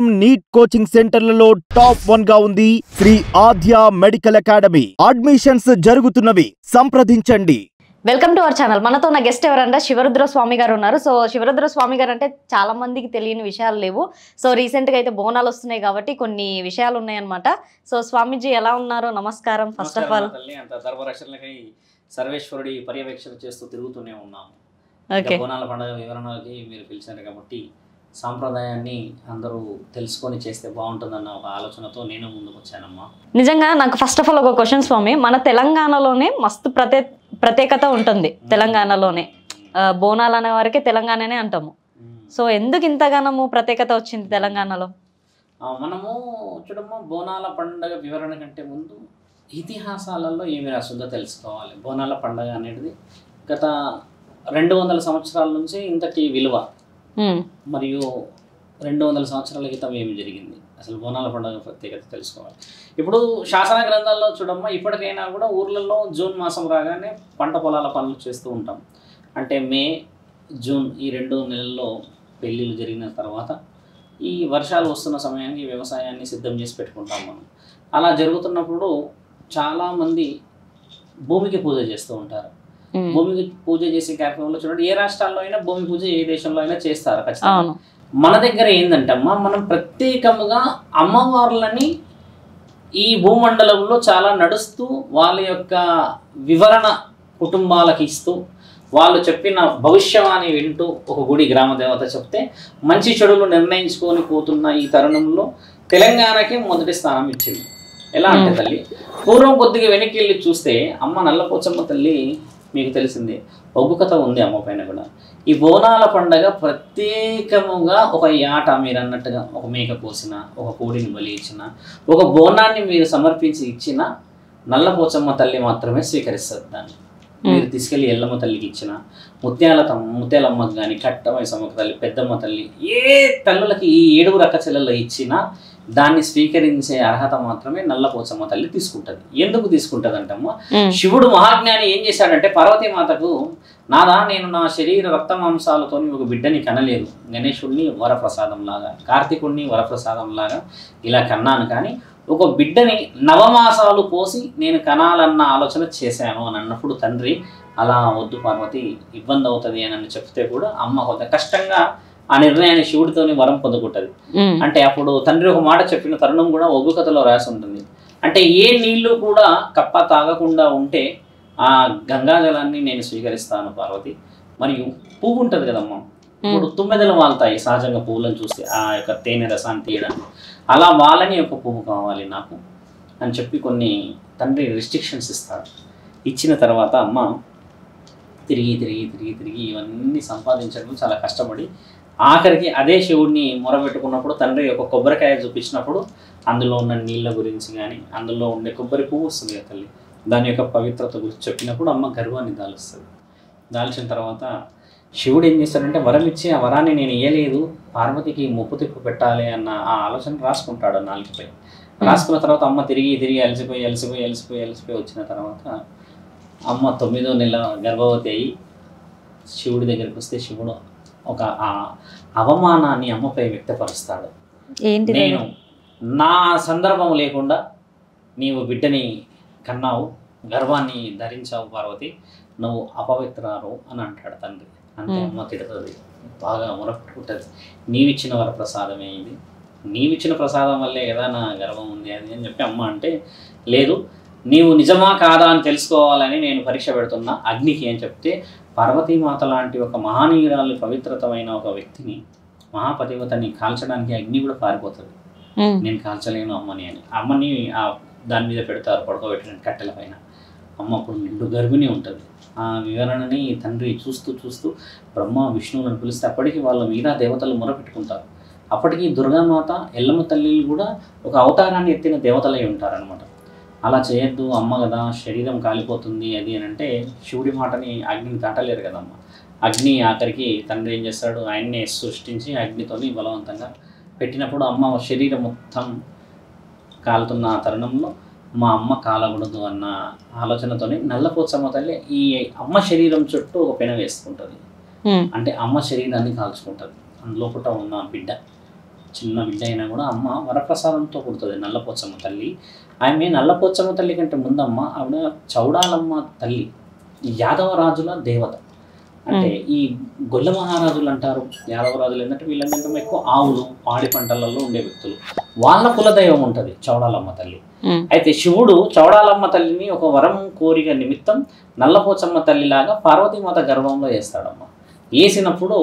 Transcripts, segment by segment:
NEET coaching సెంటర్లలో top 1 గా ఉంది శ్రీ ఆద్య మెడికల్ అకాడమీ. అడ్మిషన్స్ జరుగుతున్నవి, సంప్రదించండి. Welcome to our channel. మనతో ఉన్న గెస్ట్ ఎవరంటే శివరుద్ర స్వామి గారు ఉన్నారు. సో శివరుద్ర స్వామి గారు అంటే చాలా మందికి తెలియని విషయాలు లేవు. సో రీసెంట్గా అయితే బోనాలు వస్తున్నాయి కాబట్టి కొన్ని విషయాలు ఉన్నాయన్నమాట. సో స్వామీజీ ఎలా ఉన్నారు? నమస్కారం. ఫస్ట్ ఆఫ్ ఆల్ సర్వేశ్వరుడి పర్యవేక్షణ చేస్తూ తిరుగుతూనే ఉన్నాము. బోనాల పండుగ వివరణకి మీరు పిలిచారు కాబట్టి సాంప్రదాయాన్ని అందరూ తెలుసుకొని చేస్తే బాగుంటుందన్న ఒక ఆలోచనతో నేను ముందుకు వచ్చానమ్మా. నిజంగా నాకు ఫస్ట్ ఆఫ్ ఆల్ ఒక క్వశ్చన్ స్వామి, మన తెలంగాణలోనే మస్తు ప్రత్యేకత ఉంటుంది. తెలంగాణలోనే బోనాలు అనే వారికి తెలంగాణనే అంటాము. సో ఎందుకు ఇంతగానము ప్రత్యేకత వచ్చింది తెలంగాణలో? మనము చూడమ్మా, బోనాల పండుగ వివరణ కంటే ముందు ఇతిహాసాలలో ఏమి రాస్తుందో తెలుసుకోవాలి. బోనాల పండుగ అనేది గత 200 సంవత్సరాల నుంచి ఇంతటి విలువ మరియు 200 సంవత్సరాల క్రితం ఏమి జరిగింది, అసలు బోనాల పండుగ ప్రత్యేకత తెలుసుకోవాలి. ఇప్పుడు శాసన గ్రంథాల్లో చూడమ్మా, ఇప్పటికైనా కూడా ఊర్లలో జూన్ మాసం రాగానే పంట పొలాల పనులు చేస్తూ ఉంటాం. అంటే మే, జూన్ ఈ 2 నెలల్లో పెళ్ళిళ్ళు జరిగిన తర్వాత ఈ వర్షాలు వస్తున్న సమయానికి వ్యవసాయాన్ని సిద్ధం చేసి పెట్టుకుంటాం మనం. అలా జరుగుతున్నప్పుడు చాలామంది భూమికి పూజ చేస్తూ ఉంటారు. భూమికి పూజ చేసే కార్యక్రమంలో చూడండి, ఏ రాష్ట్రాల్లో అయినా భూమి పూజ ఏ దేశంలో అయినా చేస్తారు ఖచ్చితంగా. మన దగ్గర ఏంటంటమ్మా, మనం ప్రత్యేకముగా అమ్మవార్లని ఈ భూమండలంలో చాలా నడుస్తూ వాళ్ళ యొక్క వివరణ కుటుంబాలకు ఇస్తూ వాళ్ళు చెప్పిన భవిష్యవాణి వింటూ ఒక గుడి గ్రామ దేవత చెప్తే మంచి చెడులు నిర్ణయించుకొని పోతున్న ఈ తరుణంలో తెలంగాణకి మొదటి స్థానం ఇచ్చింది. ఎలా అంటే తల్లి, పూర్వం కొద్దిగా వెనక్కి వెళ్ళి చూస్తే అమ్మ నల్లపోచమ్మ తల్లి మీకు తెలిసిందే, ఒగ్గు కథ ఉంది అమ్మ పైన కూడా. ఈ బోనాల పండగ ప్రత్యేకముగా ఒక యాట, మీరు అన్నట్టుగా ఒక మేక కోసిన, ఒక కోడిని బలి ఇచ్చిన, ఒక బోనాన్ని మీరు సమర్పించి ఇచ్చిన నల్లపోచమ్మ తల్లి మాత్రమే స్వీకరిస్తుంది దాన్ని. మీరు తీసుకెళ్ళి ఎల్లమ్మ తల్లికి ఇచ్చిన, ముత్యాలమ్మకి కానీ, కట్టమైసమ్మకి తల్లి, పెద్దమ్మ తల్లి, ఏ తల్లులకి ఈ 7 అక్క చెల్లెళ్ళు ఇచ్చినా దాన్ని స్వీకరించే అర్హత మాత్రమే నల్లపోచమ్మ తల్లి తీసుకుంటుంది. ఎందుకు తీసుకుంటుంది అంటమ్మా, శివుడు మహాజ్ఞాని ఏం చేశాడంటే పార్వతీమాతకు, నాదా నేను నా శరీర రక్త మాంసాలతో ఒక బిడ్డని కనలేదు, గణేశుడిని వరప్రసాదం లాగా, కార్తీకుడిని వరప్రసాదం లాగా ఇలా కన్నాను, కానీ ఒక బిడ్డని నవమాసాలు పోసి నేను కనాలన్న ఆలోచన చేశాను అని అన్నప్పుడు తండ్రి, అలా వద్దు పార్వతి, ఇబ్బంది అవుతుంది అని చెప్తే కూడా అమ్మ కొంత కష్టంగా ఆ నిర్ణయాన్ని శివుడితోని వరం పొందుకుంటుంది. అంటే అప్పుడు తండ్రి ఒక మాట చెప్పిన తరుణం కూడా ఒగ్గు కథలో రాసి ఉంటుంది. అంటే ఏ నీళ్లు కూడా కప్ప తాగకుండా ఉంటే ఆ గంగాజలాన్ని నేను స్వీకరిస్తాను పార్వతి. మరియు పువ్వు ఉంటుంది కదమ్మా, ఇప్పుడు తుమ్మెదలు వాళ్తాయి సహజంగా పువ్వులను చూస్తే ఆ యొక్క తేనె రసాన్ని తీయడానికి, అలా వాళ్ళని ఒక పువ్వు కావాలి నాకు అని చెప్పి కొన్ని తండ్రి రిస్ట్రిక్షన్స్ ఇస్తాడు. ఇచ్చిన తర్వాత అమ్మ తిరిగి తిరిగి తిరిగి తిరిగి ఇవన్నీ సంపాదించడం చాలా కష్టపడి ఆఖరికి అదే శివుడిని మొరబెట్టుకున్నప్పుడు తండ్రి ఒక కొబ్బరికాయ చూపించినప్పుడు అందులో ఉన్న నీళ్ళ గురించి కానీ, అందులో ఉండే కొబ్బరి పువ్వు వస్తుంది కదా తల్లి, దాని యొక్క పవిత్రత గురించి చెప్పినప్పుడు అమ్మ గర్వాన్ని దాలుస్తుంది. దాల్చిన తర్వాత శివుడు ఏం చేస్తాడంటే వరం ఇచ్చి, ఆ వరాన్ని నేను ఇయ్యలేదు, పార్వతికి ముప్పు తిప్పు పెట్టాలి అన్న ఆ ఆలోచన రాసుకుంటాడు నాలుగుపై. రాసుకున్న తర్వాత అమ్మ తిరిగి తిరిగి అలసిపోయి వచ్చిన తర్వాత అమ్మ 9వ నెల గర్భవతి అయ్యి శివుడి దగ్గరికి వస్తే శివుడు ఒక అవమానాన్ని అమ్మపై వ్యక్తపరుస్తాడు. నేను నా సందర్భం లేకుండా నీవు బిడ్డని కన్నావు, గర్వాన్ని ధరించావు పార్వతి, నువ్వు అపవిత్రారు అని అంటాడు తండ్రి. అంటే అమ్మ తిడుతుంది, బాగా మొరపెట్టుకుంటుంది, నీవిచ్చిన వరప్రసాదమే ఇది, నీవిచ్చిన ప్రసాదం వల్లే కదా నా గర్వం ఉంది అది అని చెప్పి అమ్మ అంటే, లేదు నీవు నిజమా కాదా అని తెలుసుకోవాలని నేను పరీక్ష పెడుతున్నా అగ్నికి అని చెప్తే, పార్వతీమాత లాంటి ఒక మహానీయురాలు పవిత్రతమైన ఒక వ్యక్తిని, మహాపతివతని కాల్చడానికి అగ్ని కూడా పారిపోతుంది. నేను కాల్చలేను అమ్మని అని అమ్మని దాని మీద పెడతారు పడుకోబెట్టిన కట్టెల పైన. అమ్మ అప్పుడు నిండు గర్భిణి ఉంటుంది. ఆ వివరణని తండ్రి చూస్తూ చూస్తూ బ్రహ్మ విష్ణువులను పిలిస్తే అప్పటికి వాళ్ళ మీద దేవతలు మొరపెట్టుకుంటారు. అప్పటికి దుర్గామాత, ఎల్లమ్మ తల్లిలు కూడా ఒక అవతారాన్ని ఎత్తిన దేవతలై ఉంటారనమాట. అలా చేయొద్దు అమ్మ కదా, శరీరం కాలిపోతుంది అది అని అంటే శివుడి మాటని అగ్నిని దాటలేరు కదమ్మ. అగ్ని ఆఖరికి తండ్రి ఏం చేస్తాడు, ఆయన్నే సృష్టించి అగ్నితోని బలవంతంగా పెట్టినప్పుడు అమ్మ శరీరం మొత్తం కాలుతున్న తరుణంలో మా అమ్మ కాలకూడదు అన్న ఆలోచనతోనే నల్లపోచమ్మ తల్లి ఈ అమ్మ శరీరం చుట్టూ ఒక పెన వేసుకుంటుంది. అంటే అమ్మ శరీరాన్ని కాల్చుకుంటుంది, అందులోపట ఉన్న బిడ్డ చిన్న బిడ్డ అయినా కూడా అమ్మ వరప్రసాదంతో పుడుతుంది నల్లపోచమ్మ తల్లి. ఆమె నల్లపోచమ్మ తల్లి కంటే ముందమ్మ ఆవిడ చౌడాలమ్మ తల్లి, యాదవరాజుల దేవత. అంటే ఈ గొల్ల మహారాజులు అంటారు యాదవరాజులు, ఏంటంటే వీళ్ళందరికీ ఎక్కువ ఆవులు పాడి పంటలలో ఉండే వ్యక్తులు, వాళ్ళ కులదైవం ఉంటుంది చౌడాలమ్మ తల్లి. అయితే శివుడు చౌడాలమ్మ తల్లిని ఒక వరం కోరిక నిమిత్తం నల్లపోచమ్మ తల్లిలాగా పార్వతీమాత గర్భంలో వేస్తాడమ్మ. వేసినప్పుడు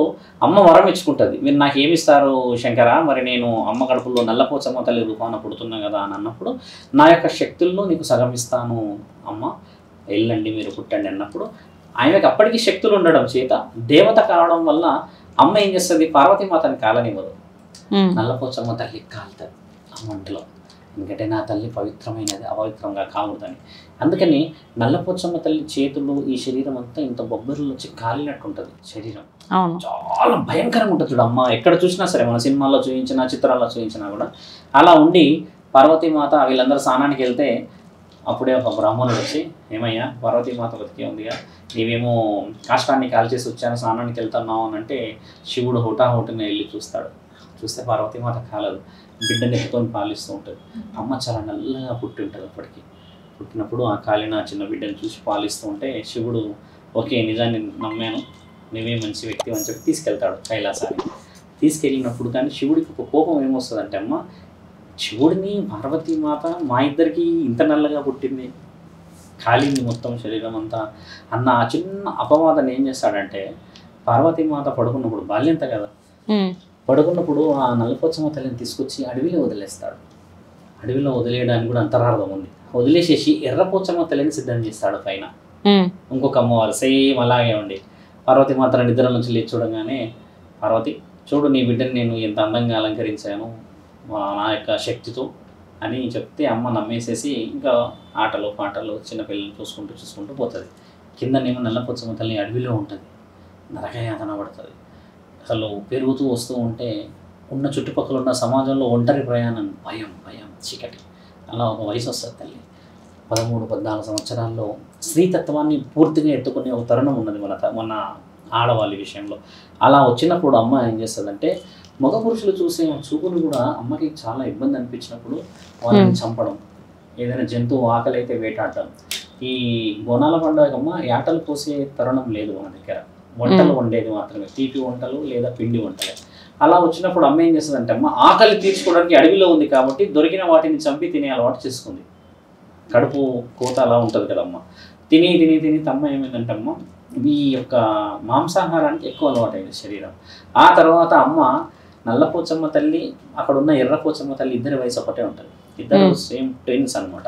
అమ్మ వరం ఇచ్చుకుంటుంది, మీరు నాకు ఏమిస్తారు శంకర, మరి నేను అమ్మ కడుపులో నల్లపోచమ్మ తల్లి రూపాన పుడుతున్నా కదా అని అన్నప్పుడు, నా యొక్క శక్తులను నీకు సగం ఇస్తాను అమ్మ, వెళ్ళండి మీరు పుట్టండి అన్నప్పుడు, ఆయనకు అప్పటికి శక్తులు ఉండడం చేత దేవత కావడం వల్ల అమ్మ ఏం చేస్తుంది, పార్వతీమాతని కాలనివ్వదు, నల్లపోచమ్మ తల్లి కాలుతుంది ఆ మంటలో. ఎందుకంటే నా తల్లి పవిత్రమైనది, అపవిత్రంగా కాకూడదని. అందుకని నల్లపోచమ్మ తల్లి చేతులు, ఈ శరీరం అంతా ఇంత బొబ్బర్లు వచ్చి కాలినట్టు ఉంటుంది శరీరం, చాలా భయంకరంగా ఉంటుంది చూడు. అమ్మ ఎక్కడ చూసినా సరే, మన సినిమాల్లో చూపించినా చిత్రాల్లో చూపించినా కూడా అలా ఉండి, పార్వతీమాత వీళ్ళందరూ స్నానానికి వెళ్తే అప్పుడే ఒక బ్రాహ్మణుడు వచ్చి, ఏమయ్యా పార్వతీమాత బతికే ఉందిగా, నీవేమో కాష్టాన్ని కాల్చేసి వచ్చాను స్నానానికి వెళ్తున్నావు అని అంటే, శివుడు హుటాహుటిని వెళ్ళి చూస్తాడు. చూస్తే పార్వతీమాత కాలదు, బిడ్డని ఎత్తుకొని పాలిస్తూ ఉంటుంది. అమ్మ చాలా నల్లగా పుట్టి ఉంటుంది అప్పటికి. పుట్టినప్పుడు ఆ కాలిన చిన్న బిడ్డని చూసి పాలిస్తూ ఉంటే శివుడు ఓకే నిజాన్ని నమ్మాను, నువ్వే మంచి వ్యక్తి అని చెప్పి తీసుకెళ్తాడు కైలాసానికి. తీసుకెళ్ళినప్పుడు కానీ శివుడికి ఒక కోపం ఏమొస్తుందంటే, అమ్మ శివుడిని పార్వతీమాత మా ఇద్దరికి ఇంత నల్లగా పుట్టింది, కాలింది మొత్తం శరీరం అంతా అన్న ఆ చిన్న అపవాదం ఏం చేస్తాడంటే, పార్వతీమాత పడుకున్నప్పుడు బాల్యంత కదా, పడుకున్నప్పుడు ఆ నల్లపోచమ్మ తల్లిని తీసుకొచ్చి అడవిలో వదిలేస్తాడు. అడవిలో వదిలేయడానికి కూడా అంతరార్థం ఉంది. వదిలేసేసి ఎర్రపోచమ్మ తల్లిని సిద్ధం చేస్తాడు పైన. ఇంకొక అమ్మవారు సేమ్ అలాగే ఉండి పార్వతీమాత నిద్ర నుంచి లేచి చూడగానే, పార్వతి చూడు నీ బిడ్డని నేను ఎంత అందంగా అలంకరించాను నా యొక్క శక్తితో అని చెప్తే, అమ్మ నమ్మేసేసి ఇంకా ఆటలు పాటలు చిన్నపిల్లలు చూసుకుంటూ పోతుంది. కిందనేమో నల్లపోచమ్మ తల్లి అడవిలో ఉంటుంది, నరకయాతన పడుతుంది. అసలు పెరుగుతూ వస్తూ ఉంటే ఉన్న చుట్టుపక్కల ఉన్న సమాజంలో ఒంటరి ప్రయాణం, భయం చీకటి. అలా ఒక వయసు వస్తుంది తల్లి 13-14 సంవత్సరాల్లో స్త్రీతత్వాన్ని పూర్తిగా ఎత్తుకునే ఒక తరుణం ఉన్నది మన ఆడవాళ్ళ విషయంలో. అలా వచ్చినప్పుడు అమ్మ ఏం చేస్తుందంటే, మగ పురుషులు చూసే చూపులు కూడా అమ్మకి చాలా ఇబ్బంది అనిపించినప్పుడు వాళ్ళని చంపడం, ఏదైనా జంతువు ఆకలి అయితే వేటాడడం. ఈ బోనాల పండుగ అమ్మ యాటలు పోసే తరుణం లేదు మన దగ్గర, వంటలు వండేది మాత్రమే, తీపి వంటలు లేదా పిండి వంటలే. అలా వచ్చినప్పుడు అమ్మ ఏం చేస్తుందంటే, అమ్మ ఆకలి తీర్చుకోవడానికి అడవిలో ఉంది కాబట్టి దొరికిన వాటిని చంపి తినే అలవాటు చేసుకుంది. కడుపు కోత అలా ఉంటుంది కదమ్మ, తిని అమ్మ ఏమైందంటే, అమ్మ ఈ యొక్క మాంసాహారానికి ఎక్కువ అలవాటు అయింది శరీరం. ఆ తర్వాత అమ్మ నల్లపోచమ్మ తల్లి, అక్కడ ఉన్న ఎర్రపోచమ్మ తల్లి ఇద్దరి వయసు ఒకటే ఉంటుంది, ఇద్దరు సేమ్ ట్విన్స్ అనమాట,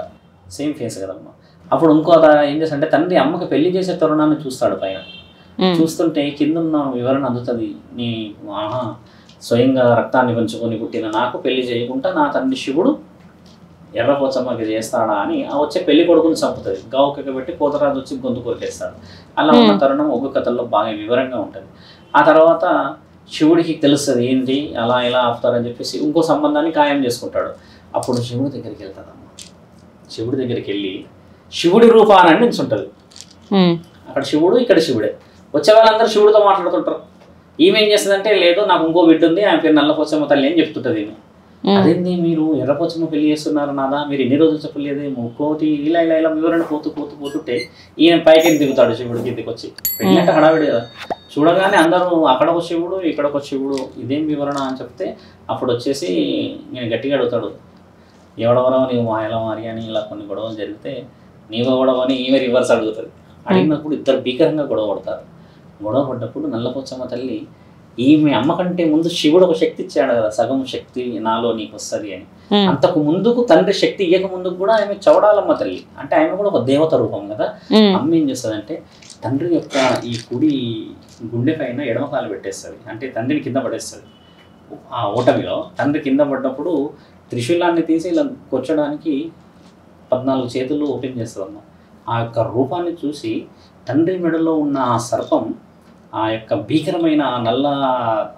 సేమ్ ఫేస్ కదమ్మ. అప్పుడు ఇంకో ఏం చేస్తాడంటే, తండ్రి అమ్మకి పెళ్లి చేసే తరుణాన్ని చూస్తాడు పైన. చూస్తుంటే కింద ఉన్న వివరణ అందుతుంది, నీ స్వయంగా రక్తాన్ని పంచుకొని పుట్టిన నాకు పెళ్లి చేయకుండా నా తండ్రి శివుడు ఎర్రపోచమ్మకి చేస్తాడా అని ఆ వచ్చే పెళ్లి కొడుకుని చంపుతుంది. గావుకి పెట్టి పోతరాజు వచ్చి గొంతు కొరికేస్తాడు. అలా ఉన్న తరుణం ఒక కథల్లో బాగా వివరంగా ఉంటుంది. ఆ తర్వాత శివుడికి తెలుస్తుంది ఏంటి అలా ఇలా ఆపుతారని చెప్పేసి ఇంకో సంబంధాన్ని ఖాయం చేసుకుంటాడు. అప్పుడు శివుడి దగ్గరికి వెళ్తాదమ్మ. శివుడి దగ్గరికి వెళ్ళి శివుడి రూపాన్ని నిల్చుంటుంది. అక్కడ శివుడు, ఇక్కడ శివుడే. వచ్చే వాళ్ళందరూ శివుడితో మాట్లాడుతుంటారు. ఈమె ఏం చేస్తుందంటే, లేదు నాకు ఇంకో బిడ్డ ఉంది, ఆమె పేరు నల్లపోచమ్మ తల్లి అని చెప్తుంటుంది. అదేంటి మీరు ఎర్రపోచమ్మ పెళ్లి చేస్తున్నారు నాదా, మీరు ఎన్ని రోజులు చెప్పలేదు, ముక్కోటి ఇలా వివరణ పోతుంటే ఈయన పైకి దిగుతాడు శివుడి కిందికి వచ్చి. పెళ్ళి అంటే హడావిడి కదా, చూడగానే అందరూ అక్కడ ఒక శివుడు ఇక్కడ ఒక శివుడు, ఇదేం వివరణ అని చెప్తే అప్పుడు వచ్చేసి నేను గట్టిగా అడుగుతాడు, ఎవడెవరో నీవు మాయల మారి అని ఇలా కొన్ని గొడవలు జరిగితే నీవు గొడవ అని ఈమె రివర్స్ అడుగుతుంది. అడిగినప్పుడు ఇద్దరు భీకరంగా గొడవ పడతారు. గొడవ పడ్డప్పుడు నల్లపోచమ్మ తల్లి, ఈమె అమ్మ కంటే ముందు శివుడు ఒక శక్తి ఇచ్చాడు కదా, సగం శక్తి నాలో నీకు వస్తుంది అని. అంతకు ముందుకు తండ్రి శక్తి ఇయ్యక ముందుకు కూడా ఆమె చౌడాలమ్మ తల్లి, అంటే ఆమె కూడా ఒక దేవత రూపం కదా. అమ్మ ఏం చేస్తుందంటే, తండ్రి యొక్క ఈ కుడి గుండె పైన ఎడమ కాలు పెట్టేస్తుంది, అంటే తండ్రిని కింద పడేస్తుంది. ఆ ఓటమిలో తండ్రి కింద పడ్డప్పుడు త్రిశూలాన్ని తీసి ఇలా కొచ్చడానికి 14 చేతులు ఓపెన్ చేస్తుందమ్మ. ఆ యొక్క రూపాన్ని చూసి తండ్రి మెడలో ఉన్న ఆ సర్పం, ఆ యొక్క భీకరమైన నల్ల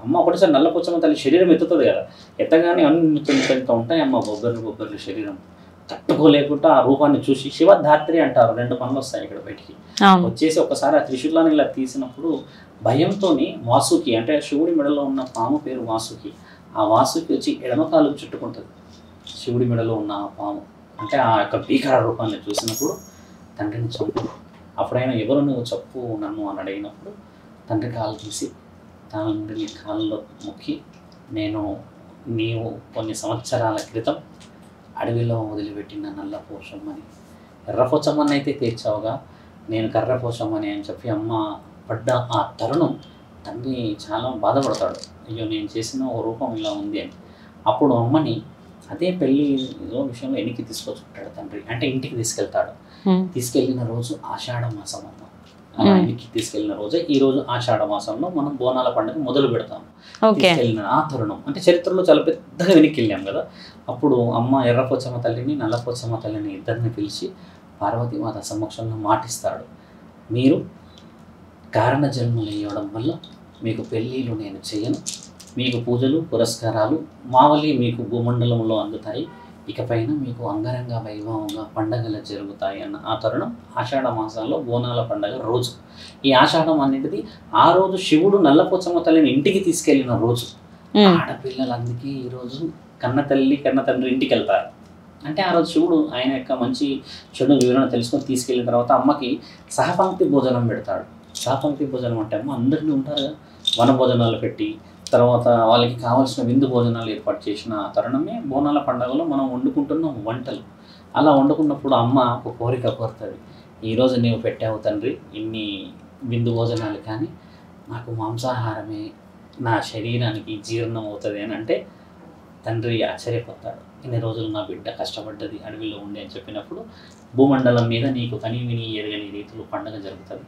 అమ్మ ఒకటిసారి నల్లపోచమ్మ తల్లి శరీరం ఎత్తుతుంది కదా, ఎత్తగానే అన్ని పెంచుతూ ఉంటాయి అమ్మ బొబ్బర్లు శరీరం. తట్టుకోలేకుండా ఆ రూపాన్ని చూసి శివధాత్రి అంటారు, 2 పనులు వస్తాయి ఇక్కడ బయటికి వచ్చేసి. ఒకసారి ఆ త్రిశూలాన్ని ఇలా తీసినప్పుడు భయంతో వాసుకి, అంటే శివుడి మెడలో ఉన్న పాము పేరు వాసుకి, ఆ వాసుకి వచ్చి ఎడమ కాలుకు చుట్టుకుంటుంది శివుడి మెడలో ఉన్న ఆ పాము. అంటే ఆ యొక్క భీకర రూపాన్ని చూసినప్పుడు తండ్రిని చంపు, అప్పుడైనా ఎవరు నువ్వు చెప్పు నన్ను అని అడిగినప్పుడు తండ్రి కాలు తీసి తండ్రి కాళ్ళలో మొక్కి, నీవు కొన్ని సంవత్సరాల క్రితం అడవిలో వదిలిపెట్టిన నల్ల పోషమ్మని, ఎర్ర పోచమ్మని అయితే తీర్చావుగా, నేను కర్ర పోచమ్మని అని చెప్పి అమ్మ పడ్డ ఆ తరుణం తండ్రి చాలా బాధపడతాడు. అయ్యో నేను చేసిన ఓ రూపం ఇలా ఉంది అని. అప్పుడు అమ్మని అదే పెళ్ళిలో విషయంలో ఎన్నికి తీసుకొచ్చుకుంటాడు తండ్రి, అంటే ఇంటికి తీసుకెళ్తాడు. తీసుకెళ్ళిన రోజు ఆషాఢ మాసం అమ్మ. అలా ఇంటికి తీసుకెళ్ళిన రోజే ఈ రోజు ఆషాఢ మాసంలో మనం బోనాల పండుగ మొదలు పెడతాము. తీసుకెళ్ళిన ఆ తరుణం అంటే చరిత్రలో చాలా పెద్దగా వెనక్కి వెళ్ళాం కదా. అప్పుడు అమ్మ ఎర్రపోచమ్మ తల్లిని నల్లపోచమ్మ తల్లిని ఇద్దరిని పిలిచి పార్వతీమాత సమక్షంలో మాటిస్తాడు, మీరు కారణ జన్మలు ఇవ్వడం వల్ల మీకు పెళ్ళిళ్ళు నేను చేయను, మీకు పూజలు పురస్కారాలు మావలి మీకు భూమండలంలో అందుతాయి, ఇకపైన మీకు అంగరంగ వైభవంగా పండగలు జరుగుతాయి అన్న ఆ తరుణం ఆషాఢ మాసంలో బోనాల పండగ రోజు. ఈ ఆషాఢం అనేది ఆ రోజు శివుడు నల్లపోచమ్మ తల్లిని ఇంటికి తీసుకెళ్లిన రోజు. ఆడపిల్లలందుకే ఈరోజు కన్న తల్లి కన్న తండ్రి ఇంటికి వెళ్తారు. అంటే ఆ రోజు శివుడు ఆయన యొక్క మంచి చెడు వివరణ తెలుసుకొని తీసుకెళ్ళిన తర్వాత అమ్మకి సహపంక్తి భోజనం పెడతాడు. సహపంక్తి భోజనం అంటే అమ్మ అందరినీ ఉంటారు కదా, వన భోజనాలు పెట్టి తర్వాత వాళ్ళకి కావాల్సిన విందు భోజనాలు ఏర్పాటు చేసిన తరుణమే బోనాల పండుగలో మనం వండుకుంటున్న వంటలు. అలా వండుకున్నప్పుడు అమ్మ ఒక కోరిక కోరుతుంది, ఈరోజు నీవు పెట్టావు తండ్రి ఇన్ని విందు భోజనాలు, కానీ నాకు మాంసాహారమే నా శరీరానికి జీర్ణం అవుతుంది అని అంటే తండ్రి ఆశ్చర్యపోతాడు. ఇన్ని రోజులు నా బిడ్డ కష్టపడ్డది అడవిలో ఉండి అని చెప్పినప్పుడు భూమండలం మీద నీకు కని విని ఎరగని రీతిలో పండుగ జరుగుతుంది.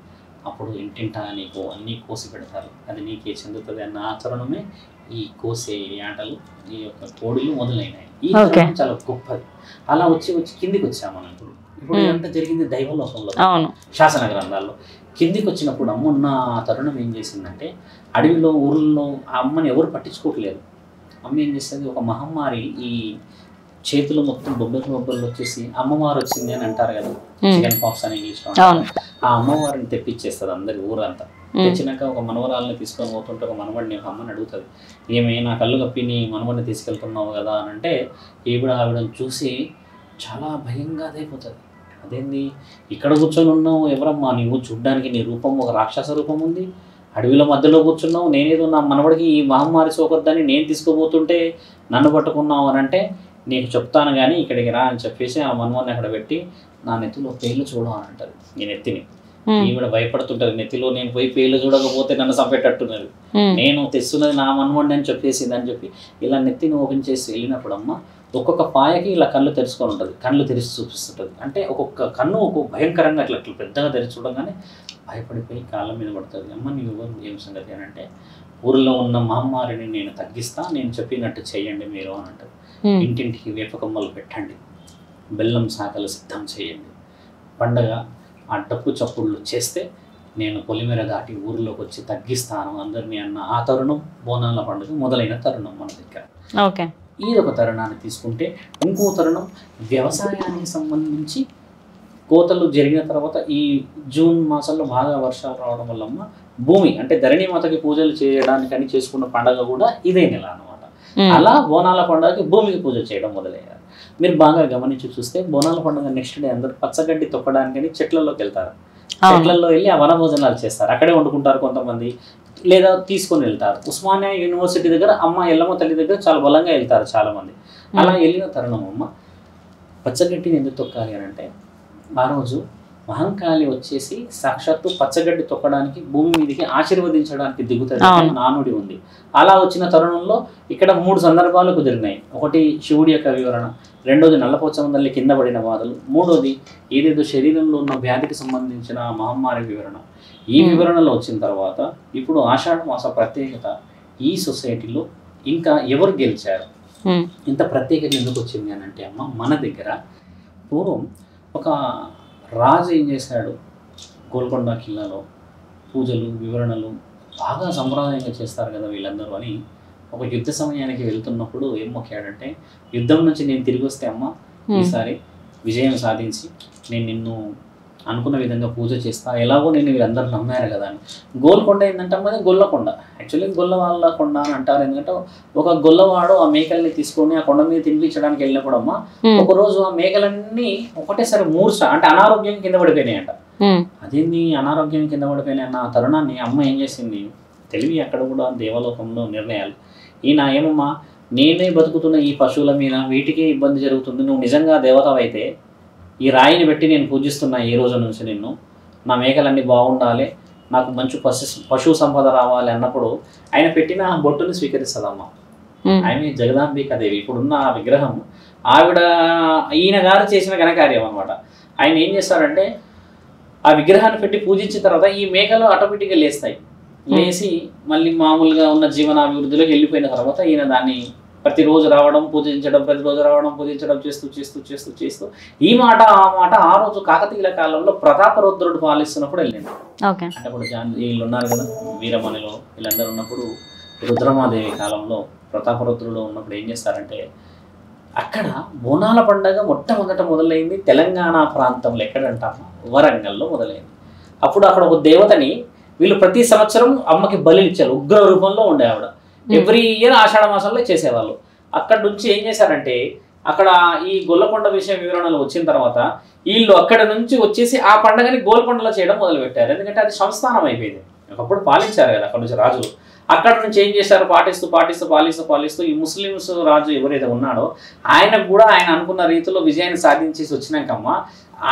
అప్పుడు ఇంటింటా నీకు అన్నీ కోసి పెడతారు, అది నీకే చెందుతుంది అన్న ఆచరణమే ఈ కోసే ఆటలు, ఈ యొక్క కోడిలు మొదలైనాయి. ఈ తరుణం చాలా గొప్పది. అలా వచ్చి కిందికి వచ్చాము మనం. ఇప్పుడు ఇదంతా జరిగింది దైవలోకంలో, శాసన గ్రంథాల్లో. కిందికి వచ్చినప్పుడు అమ్మ ఉన్న ఆ తరుణం ఏం చేసిందంటే, అడవిలో ఊర్లలో ఆ అమ్మని ఎవరు పట్టించుకోవట్లేదు. అమ్మ ఏం చేస్తుంది, ఒక మహమ్మారి ఈ చేతులు మొత్తం బొబ్బలు వచ్చేసి అమ్మవారు వచ్చింది అని అంటారు కదా, చికెన్ పాక్స్ అని ఇంగ్లీష్లో. ఆ అమ్మవారిని తెప్పించేస్తుంది అందరి ఊరంతా. తెచ్చినాక ఒక మనవరాలని తీసుకొని పోతుంటే ఒక మనవడిని ఒక అమ్మని అడుగుతుంది, ఏమే నా కళ్ళు కప్పి నీ మనవడిని తీసుకెళ్తున్నావు కదా అని అంటే ఆవిడని చూసి చాలా భయంగా అదైపోతుంది. అదేంది ఇక్కడ కూర్చొని ఉన్నావు, ఎవరమ్మా నీవు, చూడ్డానికి నీ రూపం ఒక రాక్షస రూపం ఉంది, అడవిలో మధ్యలో కూర్చున్నావు, నేనేదో నా మనవడికి ఈ మహమ్మారి సోకొద్దని నేను తీసుకుపోతుంటే నన్ను పట్టుకున్నావు అని అంటే నీకు చెప్తాను కానీ ఇక్కడికి రా అని చెప్పేసి ఆ మనవాన్ని అక్కడ పెట్టి నా నెత్తిలో పేర్లు చూడడం అని అంటారు. ఈ నెత్తిని ఈవిడ భయపడుతుంటది, నెత్తిలో నేను పోయి పేర్లు చూడకపోతే నన్ను చంపేటట్టున్నది, నేను తెస్తున్నది నా మనవాడిని అని చెప్పేసింది అని చెప్పి ఇలా నెత్తిని ఓపెన్ చేసి వెళ్ళినప్పుడు అమ్మ ఒక్కొక్క పాయకి ఇలా కళ్ళు తెరుచుకొని ఉంటుంది, కళ్ళు తెరిచి చూపిస్తుంటుంది. అంటే ఒక్కొక్క కన్ను ఒక్కొక్క భయంకరంగా అట్లా పెద్దగా తెరిచి చూడగానే భయపడిపోయి కాళ్ళ మీద పడుతుంది. అమ్మ నీవు ఎవరు, ఏం సంగతి అని అంటే ఊరిలో ఉన్న మహమ్మారిని నేను తగ్గిస్తా, నేను చెప్పినట్టు చెయ్యండి మీరు అని అంటారు. ఇంటింటికి వేపకొమ్మలు పెట్టండి, బెల్లం శాఖలు సిద్ధం చేయండి, పండగ ఆ డప్పు చప్పుళ్ళు చేస్తే నేను పొలిమేర దాటి ఊరిలోకి వచ్చి తగ్గిస్తాను అందరినీ అన్న ఆ తరుణం బోనాల పండుగ మొదలైన తరుణం మన దగ్గర. ఓకే, ఈ ఒక తరుణాన్ని తీసుకుంటే ఇంకో తరుణం వ్యవసాయానికి సంబంధించి కోతలు జరిగిన తర్వాత ఈ జూన్ మాసంలో బాగా వర్షాలు రావడం వల్ల భూమి అంటే ధరణిమాతకి పూజలు చేయడానికని చేసుకున్న పండుగ కూడా ఇదే నెల అనమాట. అలా బోనాల పండుగకి భూమికి పూజ చేయడం మొదలయ్యారు. మీరు బాగా గమనించి చూస్తే బోనాల పండుగ నెక్స్ట్ డే అందరూ పచ్చగడ్డి తొక్కడానికని చెట్లలోకి వెళ్తారు. చెట్లలో వెళ్ళి ఆ వన భోజనాలు చేస్తారు, అక్కడే వండుకుంటారు కొంతమంది, లేదా తీసుకొని వెళ్తారు. ఉస్మానియా యూనివర్సిటీ దగ్గర అమ్మ ఎల్లమ్మ తల్లి దగ్గర చాలా బలంగా వెళ్తారు చాలా మంది. అలా వెళ్ళిన తరుణం అమ్మ పచ్చగడ్డిని ఎందుకు తొక్కాలి అని అంటే ఆ రోజు మహంకాళి వచ్చేసి సాక్షాత్తు పచ్చగడ్డి తొక్కడానికి భూమి మీదకి ఆశీర్వదించడానికి దిగుతుంది నానుడి ఉంది. అలా వచ్చిన తరుణంలో ఇక్కడ 3 సందర్భాలు కుదిరినాయి. ఒకటి శివుడి యొక్క వివరణ, రెండోది నల్లపోచమ్మ తల్లి కింద పడిన బాధలు, మూడోది ఏదేదో శరీరంలో ఉన్న వ్యాధికి సంబంధించిన మహమ్మారి వివరణ. ఈ వివరణలో వచ్చిన తర్వాత ఇప్పుడు ఆషాఢ మాస ప్రత్యేకత ఈ సొసైటీలో ఇంకా ఎవరు గెలిచారు, ఇంత ప్రత్యేకత ఎందుకు వచ్చింది అని అంటే అమ్మ మన దగ్గర పూర్వం ఒక రాజు ఏం చేశాడు, గోల్కొండ కిల్లాలో పూజలు వివరణలు బాగా సంప్రదాయంగా చేస్తారు కదా వీళ్ళందరూ అని ఒక యుద్ధ సమయానికి వెళ్తున్నప్పుడు ఏం మొక్కాడంటే, యుద్ధం నుంచి నేను తిరిగి వస్తే అమ్మ ఈసారి విజయం సాధించి నేను నిన్ను అనుకున్న విధంగా పూజ చేస్తా, ఎలాగో నేను వీళ్ళందరూ నమ్మారు కదా అని. గోల్కొండ ఏంటంటే అది గొల్లకొండ, యాక్చువల్లీ గొల్లవాళ్ళ కొండ అని అంటారు. ఎందుకంటే ఒక గొల్లవాడు ఆ మేకల్ని తీసుకొని ఆ కొండ మీద తినిపించడానికి వెళ్ళినప్పుడు అమ్మ ఒకరోజు ఆ మేకలన్నీ ఒకటేసారి మూర్ఛ అంటే అనారోగ్యం కింద పడిపోయినాయంట. అదేంది అనారోగ్యం కింద పడిపోయినాయి అన్న తరుణాన్ని అమ్మ ఏం చేసింది, తెలివి అక్కడ కూడా దేవలోకంలో నిర్ణయాలు. ఈయన ఏమమ్మా, నేనే బతుకుతున్న ఈ పశువుల మీద వీటికే ఇబ్బంది జరుగుతుంది, నువ్వు నిజంగా దేవతవైతే ఈ రాయిని పెట్టి నేను పూజిస్తున్నా ఈ రోజు నుంచి నిన్ను, నా మేకలన్నీ బాగుండాలి, నాకు మంచి పశువు సంపద రావాలి అన్నప్పుడు ఆయన పెట్టిన బొట్టుని స్వీకరిస్తుందమ్మా. ఆమె జగదాంబికాదేవి. ఇప్పుడున్న ఆ విగ్రహం ఆవిడ ఈయన గారు చేసిన ఘనకార్యం అనమాట. ఆయన ఏం చేస్తాడంటే ఆ విగ్రహాన్ని పెట్టి పూజించిన తర్వాత ఈ మేకలు ఆటోమేటిక్గా లేస్తాయి. లేచి మళ్ళీ మామూలుగా ఉన్న జీవనాభివృద్ధిలోకి వెళ్ళిపోయిన తర్వాత ఈయన దాన్ని ప్రతిరోజు రావడం పూజించడం, ప్రతిరోజు రావడం పూజించడం చేస్తూ చేస్తూ చేస్తూ చేస్తూ ఈ మాట ఆ మాట ఆ రోజు కాకతీయుల కాలంలో ప్రతాపరుద్రుడు పాలిస్తున్నప్పుడు వెళ్ళింది. అంటే ఇప్పుడు వీళ్ళు ఉన్నారు కదా వీరమణిలో వీళ్ళందరూ ఉన్నప్పుడు రుద్రమాదేవి కాలంలో ప్రతాపరుద్రుడు ఉన్నప్పుడు ఏం చేస్తారంటే అక్కడ బోనాల పండుగ మొట్టమొదట మొదలైంది తెలంగాణ ప్రాంతంలో, ఎక్కడంటామా వరంగల్లో మొదలైంది. అప్పుడు అక్కడ ఒక దేవతని వీళ్ళు ప్రతి సంవత్సరం అమ్మకి బలిలు ఇచ్చారు, ఉగ్ర రూపంలో ఉండే ఆవిడ. ఎవ్రీ ఇయర్ ఆషాఢ మాసంలో చేసేవాళ్ళు. అక్కడ నుంచి ఏం చేశారంటే అక్కడ ఈ గొల్లకొండ విషయం వివరణలు వచ్చిన తర్వాత వీళ్ళు అక్కడ నుంచి వచ్చేసి ఆ పండుగని గోల్కొండలో చేయడం మొదలుపెట్టారు. ఎందుకంటే అది సంస్థానం అయిపోయింది. ఒకప్పుడు పాలించారు కదా అక్కడ నుంచి రాజులు. అక్కడ నుంచి ఏం చేశారు, పాటిస్తూ పాటిస్తూ పాలిస్తూ పాలిస్తూ ఈ ముస్లిమ్స్ రాజు ఎవరైతే ఉన్నాడో ఆయనకు కూడా ఆయన అనుకున్న రీతిలో విజయాన్ని సాధించేసి వచ్చినాకమ్మ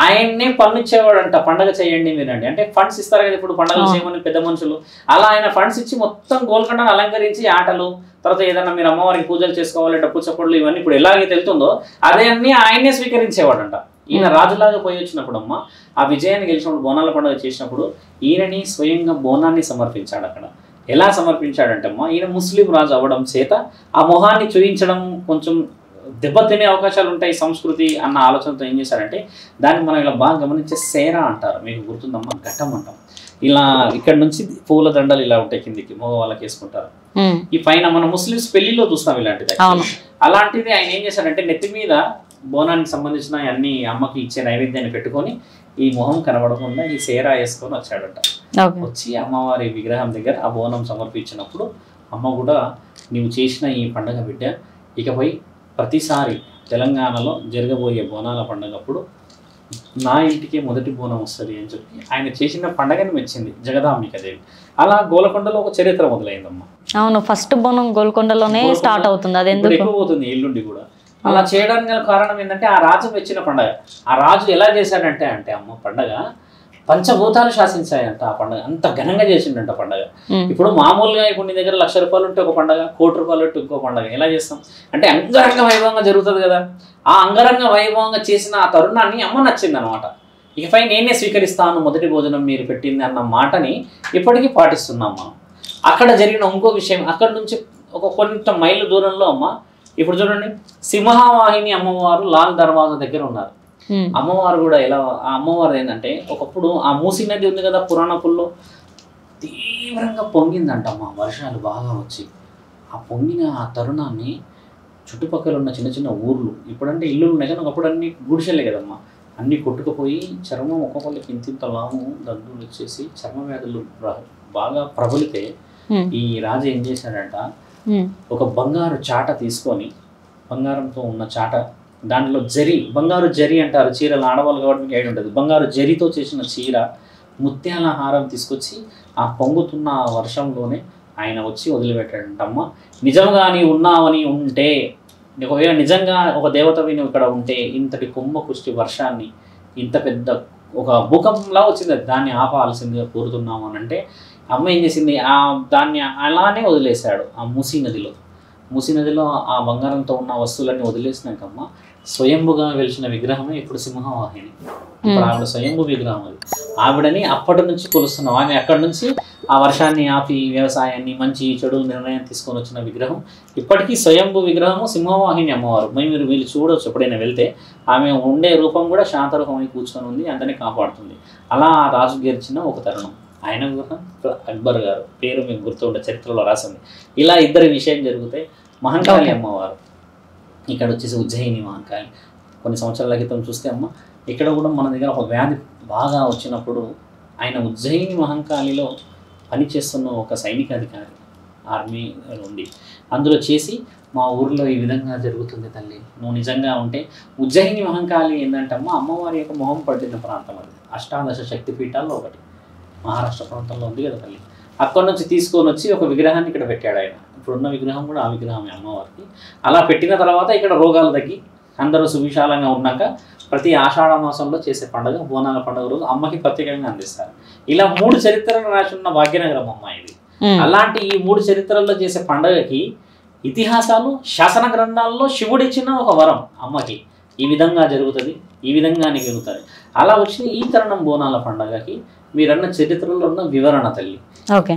ఆయన్నే పన్నిచ్చేవాడంట, పండగ చేయండి మీరండి అంటే ఫండ్స్ ఇస్తారు కదా ఇప్పుడు పండుగలు చేయమని పెద్ద మనుషులు. అలా ఆయన ఫండ్స్ ఇచ్చి మొత్తం గోల్కొండను అలంకరించి ఆటలు, తర్వాత ఏదన్నా మీరు అమ్మవారికి పూజలు చేసుకోవాలి, డప్పు చప్పట్లు ఇవన్నీ ఇప్పుడు ఎలాగైతే వెళ్తుందో అదే అన్ని ఆయన్నే స్వీకరించేవాడంట. ఈయన రాజులాగా పోయి వచ్చినప్పుడు అమ్మ ఆ విజయాన్ని గెలిచినప్పుడు బోనాల పండుగ చేసినప్పుడు ఈయనని స్వయంగా బోనాన్ని సమర్పించాడు. అక్కడ ఎలా సమర్పించాడంటే అమ్మ ఈయన ముస్లిం రాజు అవ్వడం చేత ఆ మొహాన్ని చూయించడం కొంచెం దెబ్బతినే అవకాశాలు ఉంటాయి సంస్కృతి అన్న ఆలోచనతో ఏం చేశారంటే దాన్ని మనం ఇలా బాగా గమనించే సేరా అంటారు, మీకు గుర్తుందమ్మా, ఘట్టం అంటాం. ఇలా ఇక్కడ నుంచి పూల దండలు ఇలా ఉంటాయి కిందికి మగవాళ్ళకి వేసుకుంటారు. ఈ పైన మన ముస్లిమ్స్ పెళ్లిలో చూస్తాం ఇలాంటిది. అలాంటిది ఆయన ఏం చేశారంటే నెత్తి మీద బోనానికి సంబంధించిన అన్ని అమ్మకి ఇచ్చే నైవేద్యాన్ని పెట్టుకొని ఈ మొహం కనబడకుండా ఈ సేరా వేసుకొని వచ్చాడట. వచ్చి అమ్మవారి విగ్రహం దగ్గర ఆ బోనం సమర్పించినప్పుడు అమ్మ కూడా నీవు చేసిన ఈ పండగ బిడ్డ ఇకపై ప్రతిసారి తెలంగాణలో జరగబోయే బోనాల పండుగప్పుడు నా ఇంటికే మొదటి బోనం వస్తుంది అని చెప్పి ఆయన చేసిన పండగని మెచ్చింది జగదాంబికాదేవి. అలా గోల్కొండలో ఒక చరిత్ర మొదలైందమ్మా. అవును, ఫస్ట్ బోనం గోల్కొండలోనే స్టార్ట్ అవుతుంది, అది ఎందుకు ఎక్కువ పోతుంది ఎల్లుండి కూడా. అలా చేయడానికి గల కారణం ఏంటంటే ఆ రాజు మెచ్చిన పండగ. ఆ రాజు ఎలా చేశాడంటే అంటే అమ్మ పండగ పంచభూతాలు శాసించాయంట. ఆ పండుగ అంత ఘనంగా చేసిండంట పండగ. ఇప్పుడు మామూలుగా ఇప్పుడు నీ దగ్గర 1,00,000 రూపాయలు ఉంటే ఒక పండగ, 1 కోటి రూపాయలు ఉంటే ఇంకో పండగ ఎలా చేస్తాం అంటే అంగరంగ వైభవంగా జరుగుతుంది కదా. ఆ అంగరంగ వైభవంగా చేసిన ఆ తరుణాన్ని అమ్మ నచ్చింది అనమాట. ఇకపై నేనే స్వీకరిస్తాను మొదటి భోజనం మీరు పెట్టింది అన్న మాటని ఇప్పటికీ పాటిస్తున్నాం మనం. అక్కడ జరిగిన ఇంకో విషయం, అక్కడ నుంచి ఒక కొంత మైళ్ళు దూరంలో అమ్మ ఇప్పుడు చూడండి సింహవాహిని అమ్మవారు లాల్ దర్వాజా దగ్గర ఉన్నారు. అమ్మవారు కూడా ఎలా, ఆ అమ్మవారు ఏంటంటే ఒకప్పుడు ఆ మూసీ నది ఉంది కదా పురాణపుల్లో తీవ్రంగా పొంగిందంట అమ్మ, వర్షాలు బాగా వచ్చి. ఆ పొంగిన ఆ తరుణాన్ని చుట్టుపక్కల ఉన్న చిన్న చిన్న ఊర్లు, ఇప్పుడంటే ఇల్లులు ఉన్నాయి కానీ ఒకప్పుడు అన్ని గుడిసెలే కదమ్మా, అన్నీ కొట్టుకుపోయి చర్మం ఒక్కొక్కరికి ఇంత లాము దగ్గులు వచ్చేసి చర్మ వ్యాధులు బాగా ప్రబలితే ఈ రాజు ఏం చేశాడంట ఒక బంగారు చాట తీసుకొని, బంగారంతో ఉన్న చాట దాంట్లో జరి, బంగారు జరి అంటారు చీరలు, ఆడవాళ్ళు కాబట్టి మీకు ఐడియా ఉంటుంది, బంగారు జరితో చేసిన చీర, ముత్యాల హారం తీసుకొచ్చి ఆ పొంగుతున్న వర్షంలోనే ఆయన వచ్చి వదిలిపెట్టాడంటమ్మ. నిజంగా నీవు ఉన్నావని ఉంటే, ఒకవేళ నిజంగా ఒక దేవతవి నువ్వు ఇక్కడ ఉంటే ఇంతటి కుంభకృష్టి వర్షాన్ని ఇంత పెద్ద ఒక భూకంపంలా వచ్చింది, దాన్ని ఆపాల్సిందిగా కోరుతున్నాము అని అంటే అమ్మ ఏం చేసింది, దాన్ని అలానే వదిలేశాడు ఆ మూసీ నదిలో. మూసీ నదిలో ఆ బంగారంతో ఉన్న వస్తువులన్నీ వదిలేసినాకమ్మ స్వయంభుగా వెలిసిన విగ్రహమే ఇప్పుడు సింహవాహిని. ఇప్పుడు ఆవిడ స్వయంభు విగ్రహం అది. ఆవిడని అప్పటి నుంచి కొలుస్తున్నాం. ఆమె అక్కడి నుంచి ఆ వర్షాన్ని ఆపి వ్యవసాయాన్ని మంచి చెడు నిర్ణయం తీసుకొని వచ్చిన విగ్రహం ఇప్పటికీ స్వయంభు విగ్రహము సింహవాహిని అమ్మవారు. మీరు వీళ్ళు చూడవచ్చు ఎప్పుడైనా వెళ్తే, ఆమె ఉండే రూపం కూడా శాంతరూపమై కూర్చొని ఉంది, అందరినీ కాపాడుతుంది. అలా రాజు గెలిచిన ఒక తరుణం. ఆయన కూడా అక్బర్ గారు పేరు మీకు గుర్తుండే చరిత్రలో రాసింది. ఇలా ఇద్దరి విషయం జరిగితే మహంకాళి అమ్మవారు ఇక్కడ వచ్చేసి ఉజ్జయిని మహంకాళి, కొన్ని సంవత్సరాల క్రితం చూస్తే అమ్మ ఇక్కడ కూడా మన దగ్గర ఒక వ్యాధి బాగా వచ్చినప్పుడు ఆయన ఉజ్జయిని మహంకాళిలో పనిచేస్తున్న ఒక సైనికాధికారి ఆర్మీ ఉంది, అందులో చేసి మా ఊరిలో ఈ విధంగా జరుగుతుంది తల్లి, నువ్వు నిజంగా ఉంటే ఉజ్జయిని మహంకాళి ఏంటంటే అమ్మవారి యొక్క మొహం పట్టిన ప్రాంతం అది, అష్టాదశ శక్తిపీఠాల్లో ఒకటి మహారాష్ట్ర ప్రాంతంలో ఉంది కదా తల్లి. అక్కడి నుంచి తీసుకొని వచ్చి ఒక విగ్రహాన్ని ఇక్కడ పెట్టాడు ఆయన. ఇప్పుడున్న విగ్రహం కూడా ఆ విగ్రహమే అమ్మవారికి. అలా పెట్టిన తర్వాత ఇక్కడ రోగాలు తగ్గి అందరూ సువిశాలంగా ఉన్నాక ప్రతి ఆషాఢ మాసంలో చేసే పండుగ బోనాల పండుగ రోజు అమ్మకి ప్రత్యేకంగా అందిస్తారు. ఇలా 3 చరిత్రలు రాసి ఉన్న భాగ్యనగరం అమ్మ ఇది. అలాంటి ఈ 3 చరిత్రల్లో చేసే పండుగకి ఇతిహాసాలు శాసన గ్రంథాల్లో శివుడిచ్చిన ఒక వరం అమ్మకి, ఈ విధంగా జరుగుతుంది, ఈ విధంగానే జరుగుతుంది. అలా వచ్చిన ఈ తరుణం బోనాల పండుగకి మీరన్న చరిత్రలో ఉన్న వివరణ తల్లి. ఓకే,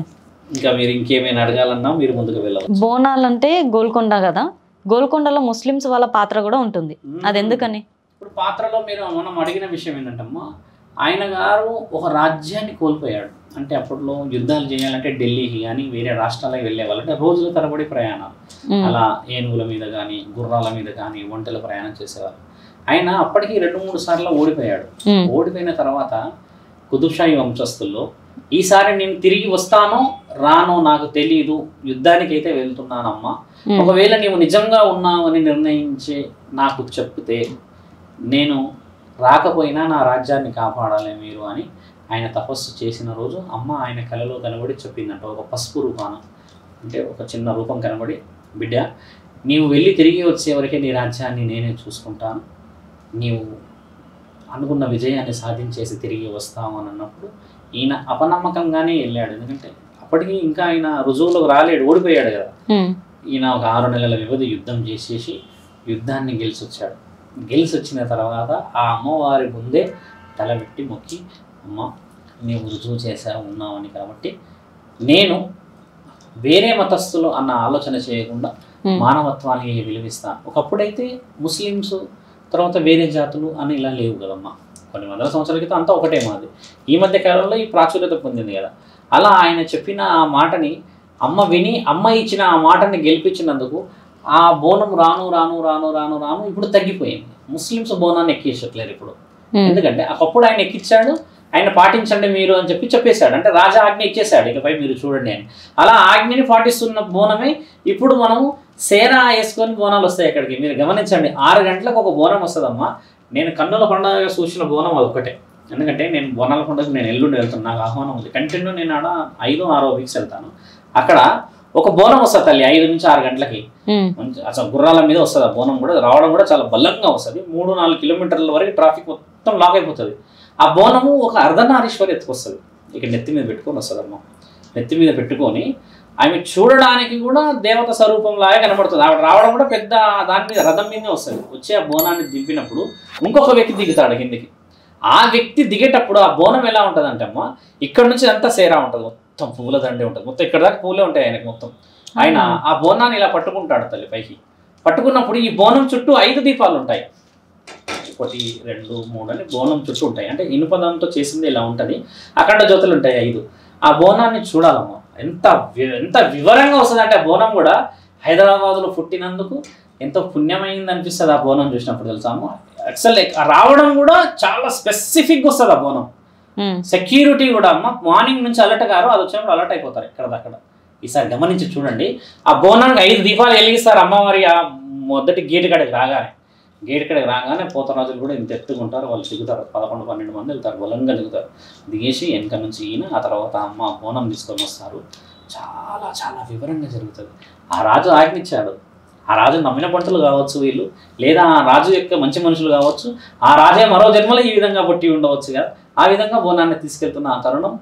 ఇంకా మీరు ఇంకేమైనా అడగాలన్నా మీరు ముందుకు వెళ్ళవచ్చు. బోనాలు అంటే గోల్కొండ కదా, గోల్కొండలో ముస్లిమ్స్ వాళ్ళ పాత్ర కూడా ఉంటుంది, అది ఎందుకని? ఇప్పుడు పాత్రలో మనం అడిగిన విషయం ఏంటంటమ్మా, ఆయన గారు ఒక రాజ్యాన్ని కోల్పోయాడు. అంటే అప్పట్లో యుద్ధాలు చేయాలంటే ఢిల్లీకి కానీ వేరే రాష్ట్రాలకు వెళ్ళేవాళ్ళు, అంటే రోజుల తరబడి ప్రయాణాలు, అలా ఏనుగుల మీద కానీ గుర్రాల మీద కానీ ఒంటెల ప్రయాణం చేసేవారు. ఆయన అప్పటికి 2-3 సార్లు ఓడిపోయాడు. ఓడిపోయిన తర్వాత కుతుబ్షాహీ వంశస్థుల్లో ఈసారి నేను తిరిగి వస్తానో రానో నాకు తెలియదు, యుద్ధానికి అయితే వెళ్తున్నానమ్మా, ఒకవేళ నీవు నిజంగా ఉన్నావని నిర్ణయించే నాకు చెప్తే నేను రాకపోయినా నా రాజ్యాన్ని కాపాడాలి మీరు అని ఆయన తపస్సు చేసిన రోజు అమ్మ ఆయన కలలో కనబడి చెప్పిందంట, ఒక పసుపు రూపాన, అంటే ఒక చిన్న రూపం కనబడి, బిడ్డ నీవు వెళ్ళి తిరిగి వచ్చేవరకే నీ రాజ్యాన్ని నేనే చూసుకుంటాను, నీవు అనుకున్న విజయాన్ని సాధించేసి తిరిగి వస్తాము అని అన్నప్పుడు ఈయన అపనమ్మకంగానే వెళ్ళాడు. ఎందుకంటే అప్పటికి ఇంకా ఆయన రుజువులకు రాలేడు, ఓడిపోయాడు కదా. ఈయన ఒక 6 నెలల వ్యవధి యుద్ధం చేసేసి యుద్ధాన్ని గెలిచొచ్చాడు. గెలిచొచ్చిన తర్వాత ఆ అమ్మవారి ముందే తలబెట్టి మొక్కి, అమ్మ నీవు రుజువు చేశావు ఉన్నావని, కాబట్టి నేను వేరే మతస్థులు అన్న ఆలోచన చేయకుండా మానవత్వానికి విలువిస్తాను. ఒకప్పుడైతే ముస్లిమ్స్ తర్వాత వేరే జాతులు అని ఇలా లేవు కదమ్మా, కొన్ని వందల సంవత్సరాల క్రితం అంతా ఒకటే మాది. ఈ మధ్య కాలంలో ఈ ప్రాచుర్యత పొందింది కదా. అలా ఆయన చెప్పిన ఆ మాటని అమ్మ విని, అమ్మ ఇచ్చిన ఆ మాటని గెలిపించినందుకు ఆ బోనం రాను రాను రాను రాను రాను ఇప్పుడు తగ్గిపోయింది. ముస్లిమ్స్ బోనాన్ని ఎక్కించట్లేరు ఇప్పుడు, ఎందుకంటే ఒకప్పుడు ఆయన ఎక్కించాడు, ఆయన పాటించండి మీరు అని చెప్పేశాడు, అంటే రాజా ఆజ్ఞ ఇచ్చేశాడు, ఇకపై మీరు చూడండి అని. అలా ఆజ్ఞని పాటిస్తున్న బోనమే ఇప్పుడు మనము సేరా వేసుకొని బోనాలు వస్తాయి ఇక్కడికి. మీరు గమనించండి, 6 గంటలకు ఒక బోనం వస్తుందమ్మా. నేను కన్నుల పండుగ చూసిన బోనం అదొక్కటే, ఎందుకంటే నేను బోనాల పండుగకు నేను ఎల్లుండి వెళ్తాను, నాకు ఆహ్వానం ఉంది. కంటిన్యూ నేను ఆడ 5-6 వీక్స్ వెళ్తాను. అక్కడ ఒక బోనం వస్తుంది తల్లి 5 నుంచి 6 గంటలకి, అసలు గుర్రాల మీద వస్తుంది. ఆ బోనం కూడా రావడం కూడా చాలా బలంగా వస్తుంది. 3-4 కిలోమీటర్ల వరకు ట్రాఫిక్ మొత్తం లాక్ అయిపోతుంది. ఆ బోనము ఒక అర్ధనారీశ్వరి ఎత్తుకొస్తుంది, ఇక నెత్తి మీద పెట్టుకొని వస్తుంది అమ్మ. నెత్తి మీద పెట్టుకొని ఆమె చూడడానికి కూడా దేవత స్వరూపంలాగా కనబడుతుంది. ఆవిడ రావడం కూడా పెద్ద దాని మీద రథం మీదే వస్తుంది. వచ్చి ఆ బోనాన్ని దింపినప్పుడు ఇంకొక వ్యక్తి దిగుతాడు కిందికి. ఆ వ్యక్తి దిగేటప్పుడు ఆ బోనం ఎలా ఉంటుంది అంటే అమ్మ, ఇక్కడ నుంచి అంతా సేరా ఉంటుంది, మొత్తం పువ్వుల దండే ఉంటుంది, మొత్తం ఇక్కడ దాకా పూలే ఉంటాయి ఆయనకు మొత్తం. ఆయన ఆ బోనాన్ని ఇలా పట్టుకుంటాడు తల్లి పైకి. పట్టుకున్నప్పుడు ఈ బోనం చుట్టూ 5 దీపాలు ఉంటాయి, 1, 2, 3 అని బోనం చుట్టూ ఉంటాయి. అంటే ఇనుపదంతో చేసింది ఇలా ఉంటుంది. అఖండ జ్యోతులు ఉంటాయి 5. ఆ బోనాన్ని చూడాలమ్మా, ఎంత వివరంగా వస్తుంది అంటే ఆ బోనం కూడా హైదరాబాద్లో పుట్టినందుకు ఎంతో పుణ్యమైంది అనిపిస్తుంది ఆ బోనం చూసినప్పుడు, తెలుసాము. అసలు రావడం కూడా చాలా స్పెసిఫిక్ వస్తుంది ఆ బోనం. సెక్యూరిటీ కూడా అమ్మ మార్నింగ్ నుంచి అలర్ట్ గారు, అది వచ్చినప్పుడు అలర్ట్ అయిపోతారు ఎక్కడదక్కడ. ఈసారి గమనించి చూడండి, ఆ బోనానికి 5 దీపాలు వెలిగిస్తారు అమ్మవారి ఆ మొదటి గేటు కాడికి రాగానే. గేట్ కాడికి రాగానే పోతరాజులు కూడా ఇంత ఎత్తుకుంటారు, వాళ్ళు దిగుతారు, 11-12 మంది వెళ్తారు, బలంగా దిగుతారు. దిగేసి వెనక నుంచి ఈయన, ఆ తర్వాత అమ్మ బోనం తీసుకొని వస్తారు. చాలా చాలా వివరంగా జరుగుతుంది. ఆ రాజు ఆజ్ఞించాడు, ఆ రాజు నమ్మిన పంటలు కావచ్చు వీళ్ళు, లేదా ఆ రాజు యొక్క మంచి మనుషులు కావచ్చు, ఆ రాజే మరో జన్మలో ఈ విధంగా పుట్టి ఉండవచ్చు కదా. ఆ విధంగా బోనాన్ని తీసుకెళ్తున్న ఆ తరుణం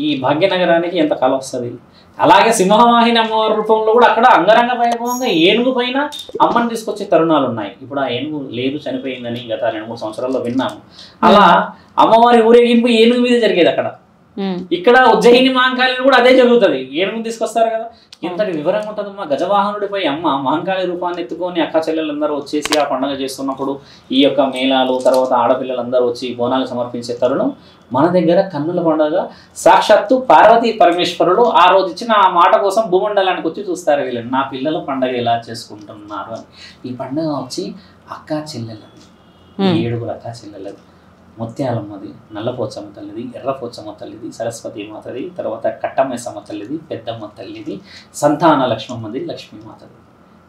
ఈ భాగ్యనగరానికి ఎంత కళ వస్తుంది. అలాగే సింహవాహిని అమ్మవారి రూపంలో కూడా అక్కడ అంగరంగ వైభవంగా ఏనుగు పైన అమ్మని తీసుకొచ్చే తరుణాలు ఉన్నాయి. ఇప్పుడు ఆ ఏనుగు లేదు, చనిపోయిందని గత 2-3 సంవత్సరాల్లో విన్నాము. అలా అమ్మవారి ఊరేగింపు ఏనుగు మీద జరిగేది అక్కడ. ఇక్కడ ఉజ్జయిని మహంకాళిని కూడా అదే జరుగుతుంది, ఏనుగు తీసుకొస్తారు కదా. ఎంతటి వివరంగా ఉంటుంది. మా గజవాహనుడిపై అమ్మ మహంకాళి రూపాన్ని ఎత్తుకొని అక్క చెల్లెలందరూ వచ్చేసి ఆ పండుగ చేస్తున్నప్పుడు ఈ యొక్క మేళాలు, తర్వాత ఆడపిల్లలందరూ వచ్చి బోనాలు సమర్పించే తరుణం మన దగ్గర కన్నుల పండుగ. సాక్షాత్తు పార్వతీ పరమేశ్వరుడు ఆ రోజు ఇచ్చిన ఆ మాట కోసం భూమండలానికి వచ్చి చూస్తారు వీళ్ళని, నా పిల్లల పండుగ ఎలా చేసుకుంటున్నారు అని. ఈ పండుగ వచ్చి అక్క చెల్లెలని ఈ 7 అక్క చెల్లెలది. ముత్యాలమ్మది, నల్లపోచమ్మ తల్లిది, ఎర్రపోచమ్మ తల్లిది, సరస్వతి మాతది, తర్వాత కట్టమైసమ్మ తల్లిది, పెద్దమ్మ తల్లిది, సంతాన లక్ష్మమ్మది, లక్ష్మీమాతది.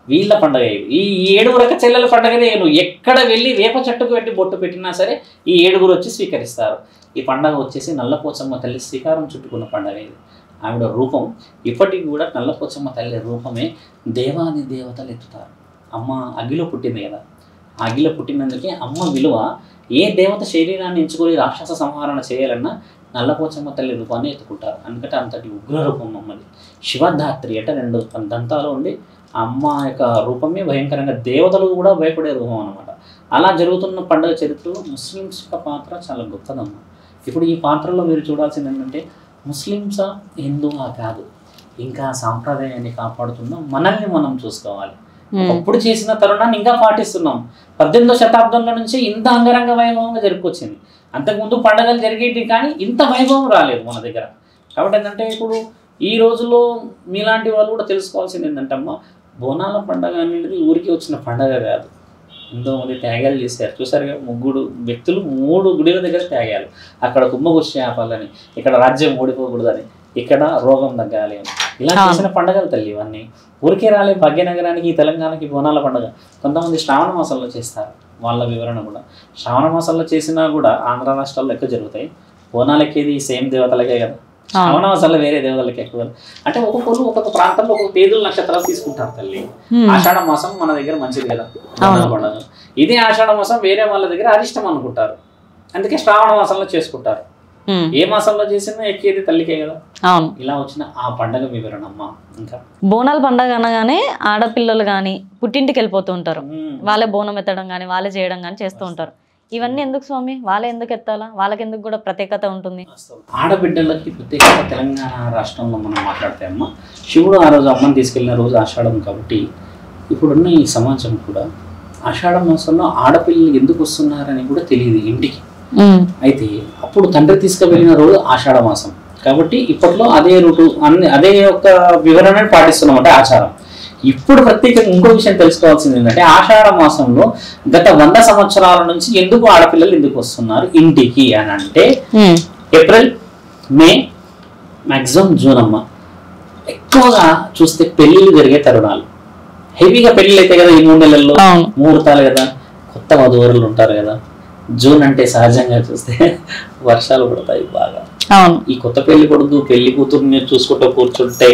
వీళ్ళ పండగ ఇది. ఈ 7 అక్క చెల్లెల పండగనే. నువ్వు ఎక్కడ వెళ్ళి వేప చెట్టుకు పెట్టి బొట్టు పెట్టినా సరే ఈ 7 వచ్చి స్వీకరిస్తారు. ఈ పండగ వచ్చేసి నల్లపోచమ్మ తల్లి శ్రీకారం చుట్టుకున్న పండగ ఇది. ఆవిడ రూపం ఇప్పటికి కూడా నల్లపోచమ్మ తల్లి రూపమే దేవాది దేవతలు ఎత్తుతారు. అమ్మ అగ్గిలో పుట్టింది కదా, ఆ అగ్గిలో పుట్టినందుకే అమ్మ విలువ. ఏ దేవత శరీరాన్ని ఎంచుకొని రాక్షస సంహారణ చేయాలన్నా నల్లపోచమ్మ తల్లి రూపాన్ని ఎత్తుకుంటారు. అందుకంటే అంతటి ఉగ్ర రూపం అమ్మది. శివధాత్రి అంటే 2 దంతాలు ఉండి అమ్మ యొక్క రూపమే భయంకరంగా, దేవతలు కూడా భయపడే రూపం అన్నమాట. అలా జరుగుతున్న పండుగ చరిత్రలో ముస్లిమ్స్ యొక్క పాత్ర చాలా గొప్పదమ్మ. ఇప్పుడు ఈ పాత్రలో మీరు చూడాల్సింది ఏంటంటే ముస్లిమ్సా హిందువా కాదు, ఇంకా సాంప్రదాయాన్ని కాపాడుతున్నాం, మనల్ని మనం చూసుకోవాలి. అప్పుడు చేసిన తరుణాన్ని ఇంకా పాటిస్తున్నాం. 18వ శతాబ్దంలో నుంచి ఇంత అంగరంగ వైభవంగా జరుపుకొచ్చింది. అంతకుముందు పండుగలు జరిగేవి కానీ ఇంత వైభవం రాలేదు మన దగ్గర. కాబట్టి ఏంటంటే ఇప్పుడు ఈ రోజుల్లో మీలాంటి వాళ్ళు కూడా తెలుసుకోవాల్సింది ఏంటంటే అమ్మ, బోనాల పండుగ అనేది ఊరికి వచ్చిన పండుగ కాదు. ఎంతోమంది త్యాగాలు చేశారు. చూసారుగా, 3 వ్యక్తులు 3 గుడిల దగ్గర త్యాగాలు. అక్కడ కుంభవృష్టి ఆపాలని, ఇక్కడ రాజ్యం ఓడిపోకూడదని, ఇక్కడ రోగం తగ్గాలి అని, ఇలా చేసిన పండుగలు తల్లి ఇవన్నీ. ఊరికే రాలే భాగ్యనగరానికి, తెలంగాణకి బోనాల పండుగ. కొంతమంది శ్రావణ మాసంలో చేస్తారు, వాళ్ళ వివరణ కూడా. శ్రావణ మాసంలో చేసినా కూడా ఆంధ్ర రాష్ట్రాల్లో ఎక్కువ జరుగుతాయి. బోనాలు ఎక్కేది సేమ్ దేవతలకే కదా, శ్రావణ మాసంలో వేరే దేవతలకి ఎక్కువ. అంటే ఒక్కొక్కరు ఒక్కొక్క ప్రాంతంలో ఒక్కొక్క తేదీలు నక్షత్రాలు తీసుకుంటారు తల్లి. ఆషాఢ మాసం మన దగ్గర మంచిది కదా బోనాల పండుగ. ఇదే ఆషాఢ మాసం వేరే వాళ్ళ దగ్గర అరిష్టం అనుకుంటారు, అందుకే శ్రావణ మాసంలో చేసుకుంటారు. ఏ మాసంలో చేసినా ఎక్కేది తల్లికే కదా. అవును, ఇలా వచ్చిన ఆ పండగ వివరణ అమ్మ. ఇంకా బోనాల పండగ అనగానే ఆడపిల్లలు కానీ పుట్టింటికి వెళ్ళిపోతూ ఉంటారు. వాళ్ళే బోనం ఎత్తడం కానీ వాళ్ళే చేయడం కానీ చేస్తూ ఉంటారు. ఇవన్నీ ఎందుకు స్వామి? వాళ్ళే ఎందుకు ఎత్తాలా? వాళ్ళకి ఎందుకు కూడా ప్రత్యేకత ఉంటుంది? ఆడబిడ్డలకి ప్రత్యేకత తెలంగాణ రాష్ట్రంలో మనం మాట్లాడితే అమ్మ, శివుడు ఆ రోజు అమ్మని తీసుకెళ్లిన రోజు ఆషాఢం కాబట్టి ఇప్పుడున్న ఈ సమాజం కూడా ఆషాఢ మాసంలో ఆడపిల్లలు ఎందుకు వస్తున్నారని కూడా తెలియదు ఇంటికి. అయితే అప్పుడు తండ్రి తీసుకువెళ్ళిన రోజు ఆషాఢ మాసం కాబట్టి ఇప్పట్లో అదే రూటు అదే యొక్క వివరణని పాటిస్తున్నాం అంటే ఆచారం. ఇప్పుడు ప్రత్యేకంగా ఇంకో విషయం తెలుసుకోవాల్సింది ఏంటంటే ఆషాఢ మాసంలో గత 100 సంవత్సరాల నుంచి ఎందుకు ఆడపిల్లలు ఎందుకు వస్తున్నారు ఇంటికి అని అంటే ఏప్రిల్, మే, మాక్సిమం జూన్ అమ్మ ఎక్కువగా చూస్తే పెళ్లిళ్ళు జరిగే తరుణాలు. హెవీగా పెళ్లిళ్ళు అయితే కదా ఈ 3 నెలల్లో, ముహూర్తాలు కదా, కొత్త వధూవరులు ఉంటారు కదా. జూన్ అంటే సహజంగా చూస్తే వర్షాలు పడతాయి బాగా. ఈ కొత్త పెళ్లి కొడుకు పెళ్లి కూతురుని చూసుకుంటూ కూర్చుంటే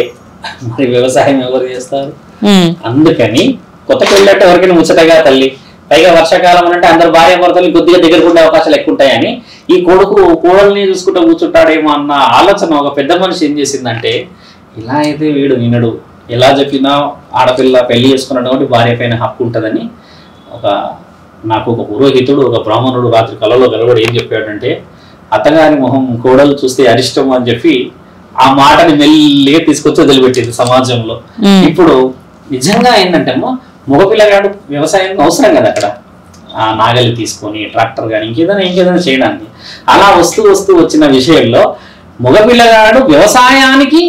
మరి వ్యవసాయం ఎవరు చేస్తారు? అందుకని కొత్త పెళ్లి అంటే ఎవరికైనా ముచ్చటగా తల్లి. పైగా వర్షాకాలం అంటే అందరు భార్య భర్తలు కొద్దిగా దగ్గర ఉండే అవకాశాలు ఎక్కువ ఉంటాయని ఈ కొడుకు కోడల్ని చూసుకుంటూ కూర్చుంటాడేమో అన్న ఆలోచన ఒక పెద్ద మనిషి ఏం చేసిందంటే, ఇలా అయితే వీడు వినడు, ఎలా చెప్పినా ఆడపిల్ల పెళ్లి చేసుకున్నటువంటి భార్య పైన హక్కు ఉంటుందని నాకు ఒక పురోహితుడు ఒక బ్రాహ్మణుడు రాత్రి కలలో గెలవడు ఏం చెప్పాడంటే, అత్తగారి మొహం కోడలు చూస్తే అరిష్టం అని చెప్పి ఆ మాటని మెల్లిగా తీసుకొచ్చి వదిలిపెట్టింది సమాజంలో. ఇప్పుడు నిజంగా ఏంటంటే మగపిల్లగాడు వ్యవసాయం అవసరం కదా అక్కడ, ఆ నాగలి తీసుకొని ట్రాక్టర్ కానీ ఇంకేదైనా చేయడానికి. అలా వస్తూ వచ్చిన విషయంలో మగపిల్లగాడు వ్యవసాయానికి